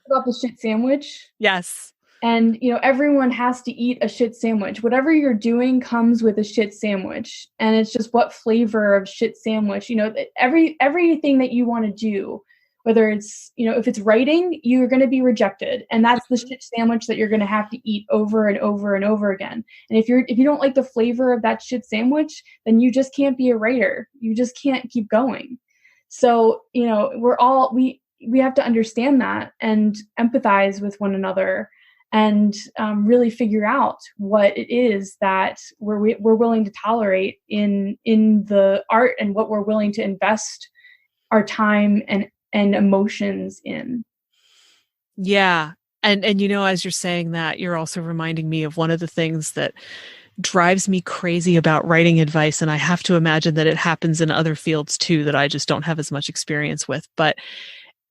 about the shit sandwich. Yes. And, everyone has to eat a shit sandwich. Whatever you're doing comes with a shit sandwich. And it's just what flavor of shit sandwich, everything that you want to do, whether it's, if it's writing, you're going to be rejected. And that's the shit sandwich that you're going to have to eat over and over and over again. And if you don't like the flavor of that shit sandwich, then you just can't be a writer. You just can't keep going. So, we have to understand that and empathize with one another, and really figure out what it is that we're willing to tolerate in the art, and what we're willing to invest our time and emotions in. Yeah. And as you're saying that, you're also reminding me of one of the things that drives me crazy about writing advice. And I have to imagine that it happens in other fields too, that I just don't have as much experience with. But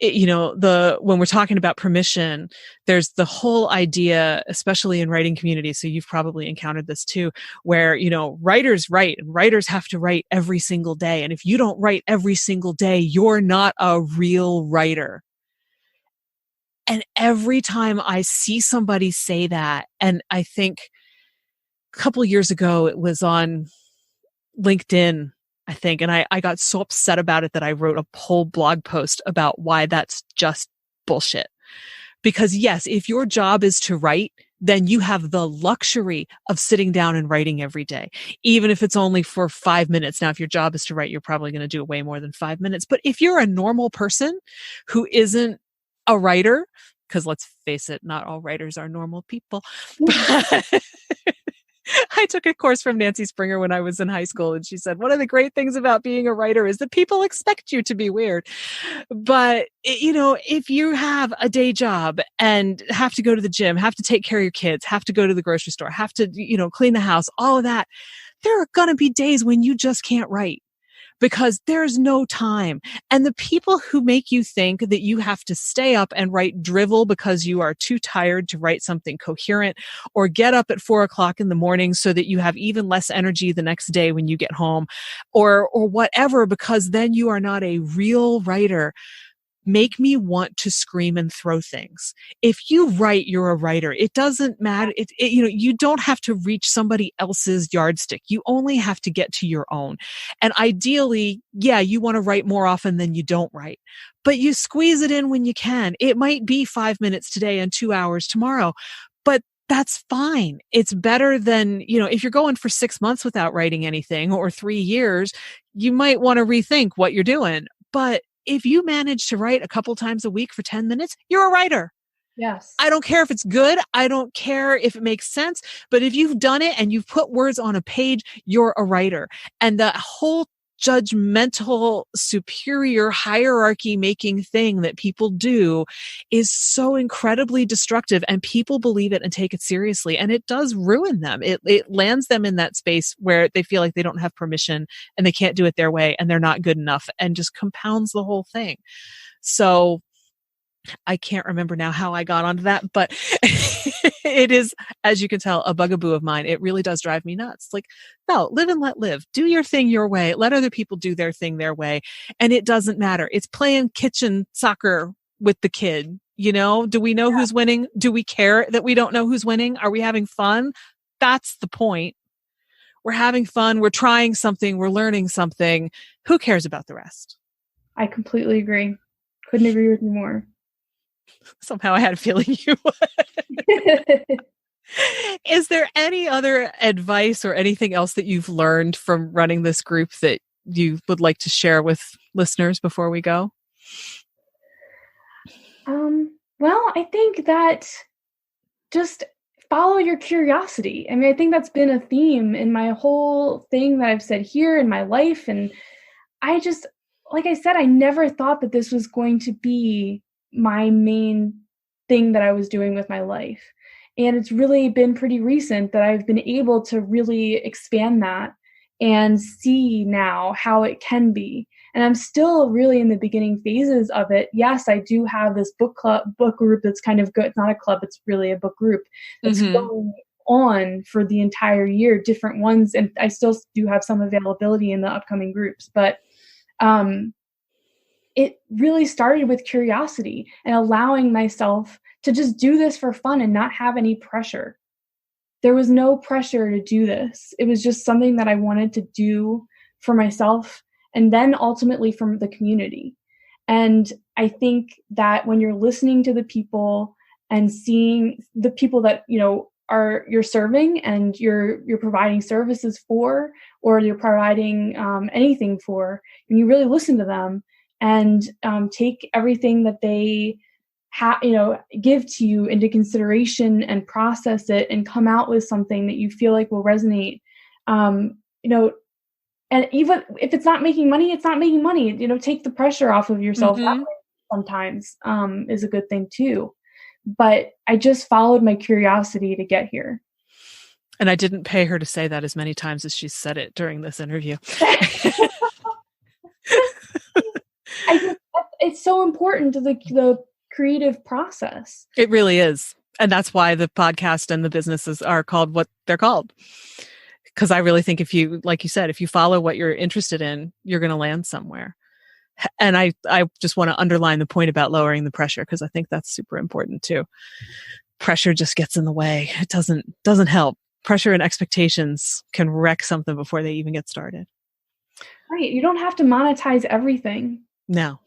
when we're talking about permission, there's the whole idea, especially in writing communities. So you've probably encountered this too, where, writers write, and writers have to write every single day. And if you don't write every single day, you're not a real writer. And every time I see somebody say that, and I think a couple of years ago, it was on LinkedIn, I think. And I got so upset about it that I wrote a whole blog post about why that's just bullshit. Because yes, if your job is to write, then you have the luxury of sitting down and writing every day, even if it's only for 5 minutes. Now, if your job is to write, you're probably going to do it way more than 5 minutes. But if you're a normal person who isn't a writer, because let's face it, not all writers are normal people. I took a course from Nancy Springer when I was in high school, and she said, one of the great things about being a writer is that people expect you to be weird. But, if you have a day job and have to go to the gym, have to take care of your kids, have to go to the grocery store, have to, clean the house, all of that, there are going to be days when you just can't write, because there's no time. And the people who make you think that you have to stay up and write drivel because you are too tired to write something coherent, or get up at 4:00 in the morning so that you have even less energy the next day when you get home, or whatever, because then you are not a real writer, make me want to scream and throw things. If you write, you're a writer. It doesn't matter. You don't have to reach somebody else's yardstick. You only have to get to your own. And ideally, you want to write more often than you don't write, but you squeeze it in when you can. It might be 5 minutes today and 2 hours tomorrow, but that's fine. It's better than, if you're going for 6 months without writing anything, or 3 years, you might want to rethink what you're doing. But if you manage to write a couple times a week for 10 minutes, you're a writer. Yes. I don't care if it's good. I don't care if it makes sense. But if you've done it and you've put words on a page, you're a writer. And the whole judgmental, superior hierarchy making thing that people do is so incredibly destructive, and people believe it and take it seriously. And it does ruin them. It lands them in that space where they feel like they don't have permission and they can't do it their way and they're not good enough, and just compounds the whole thing. So I can't remember now how I got onto that, but it is, as you can tell, a bugaboo of mine. It really does drive me nuts. Like, no, live and let live. Do your thing your way. Let other people do their thing their way. And it doesn't matter. It's playing kitchen soccer with the kid. Do we know who's winning? Do we care that we don't know who's winning? Are we having fun? That's the point. We're having fun. We're trying something. We're learning something. Who cares about the rest? I completely agree. Couldn't agree with you more. Somehow I had a feeling you would. Is there any other advice or anything else that you've learned from running this group that you would like to share with listeners before we go? Well, I think that just follow your curiosity. I mean, I think that's been a theme in my whole thing that I've said here in my life. And I just, like I said, I never thought that this was going to be my main thing that I was doing with my life. And it's really been pretty recent that I've been able to really expand that and see now how it can be. And I'm still really in the beginning phases of it. Yes, I do have this book group that's kind of good. It's not a club, it's really a book group that's going on for the entire year, different ones. And I still do have some availability in the upcoming groups. But it really started with curiosity and allowing myself to just do this for fun and not have any pressure. There was no pressure to do this. It was just something that I wanted to do for myself and then ultimately from the community. And I think that when you're listening to the people and seeing the people that, you're serving and you're providing services for, or you're providing anything for, and you really listen to them and take everything that they give to you into consideration and process it and come out with something that you feel like will resonate. And even if it's not making money, it's not making money. Take the pressure off of yourself. That way sometimes is a good thing too. But I just followed my curiosity to get here. And I didn't pay her to say that as many times as she said it during this interview. It's so important to the creative process. It really is. And that's why the podcast and the businesses are called what they're called. Because I really think if you, like you said, if you follow what you're interested in, you're going to land somewhere. And I just want to underline the point about lowering the pressure, because I think that's super important too. Pressure just gets in the way. It doesn't help. Pressure and expectations can wreck something before they even get started. Right. You don't have to monetize everything. No.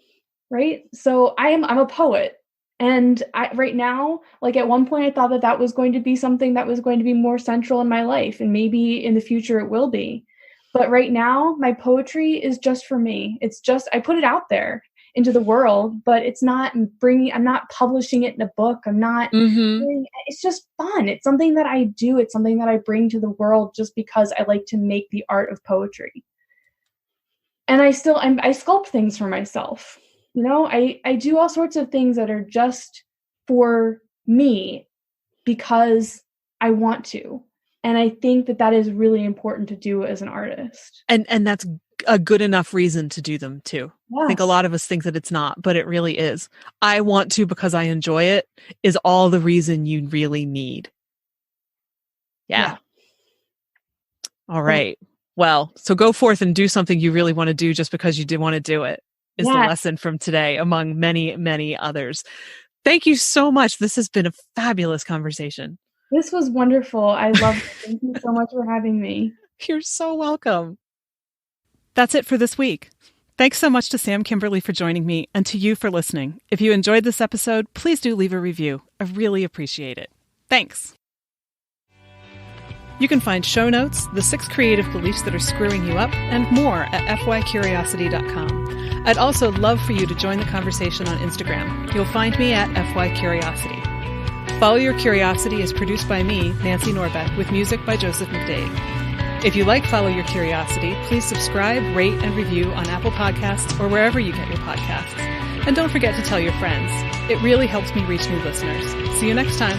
Right. So I'm a poet. And right now, like at one point I thought that was going to be something that was going to be more central in my life. And maybe in the future it will be. But right now, my poetry is just for me. It's just, I put it out there. into the world, but I'm not publishing it in a book. I'm not it's just fun. It's something that I do. It's something that I bring to the world just because I like to make the art of poetry. And I sculpt things for myself. I do all sorts of things that are just for me because I want to. And I think that is really important to do as an artist. And that's a good enough reason to do them too. Yes. I think a lot of us think that it's not, but it really is. I want to because I enjoy it is all the reason you really need. Yeah. All right. Well, so go forth and do something you really want to do just because you did want to do it is the lesson from today, among many, many others. Thank you so much. This has been a fabulous conversation. This was wonderful. I love it. Thank you so much for having me. You're so welcome. That's it for this week. Thanks so much to Sam Kimberle for joining me and to you for listening. If you enjoyed this episode, please do leave a review. I really appreciate it. Thanks. You can find show notes, the 6 creative beliefs that are screwing you up, and more at fycuriosity.com. I'd also love for you to join the conversation on Instagram. You'll find me at fycuriosity. Follow Your Curiosity is produced by me, Nancy Norbeck, with music by Joseph McDade. If you like Follow Your Curiosity, please subscribe, rate, and review on Apple Podcasts or wherever you get your podcasts. And don't forget to tell your friends. It really helps me reach new listeners. See you next time.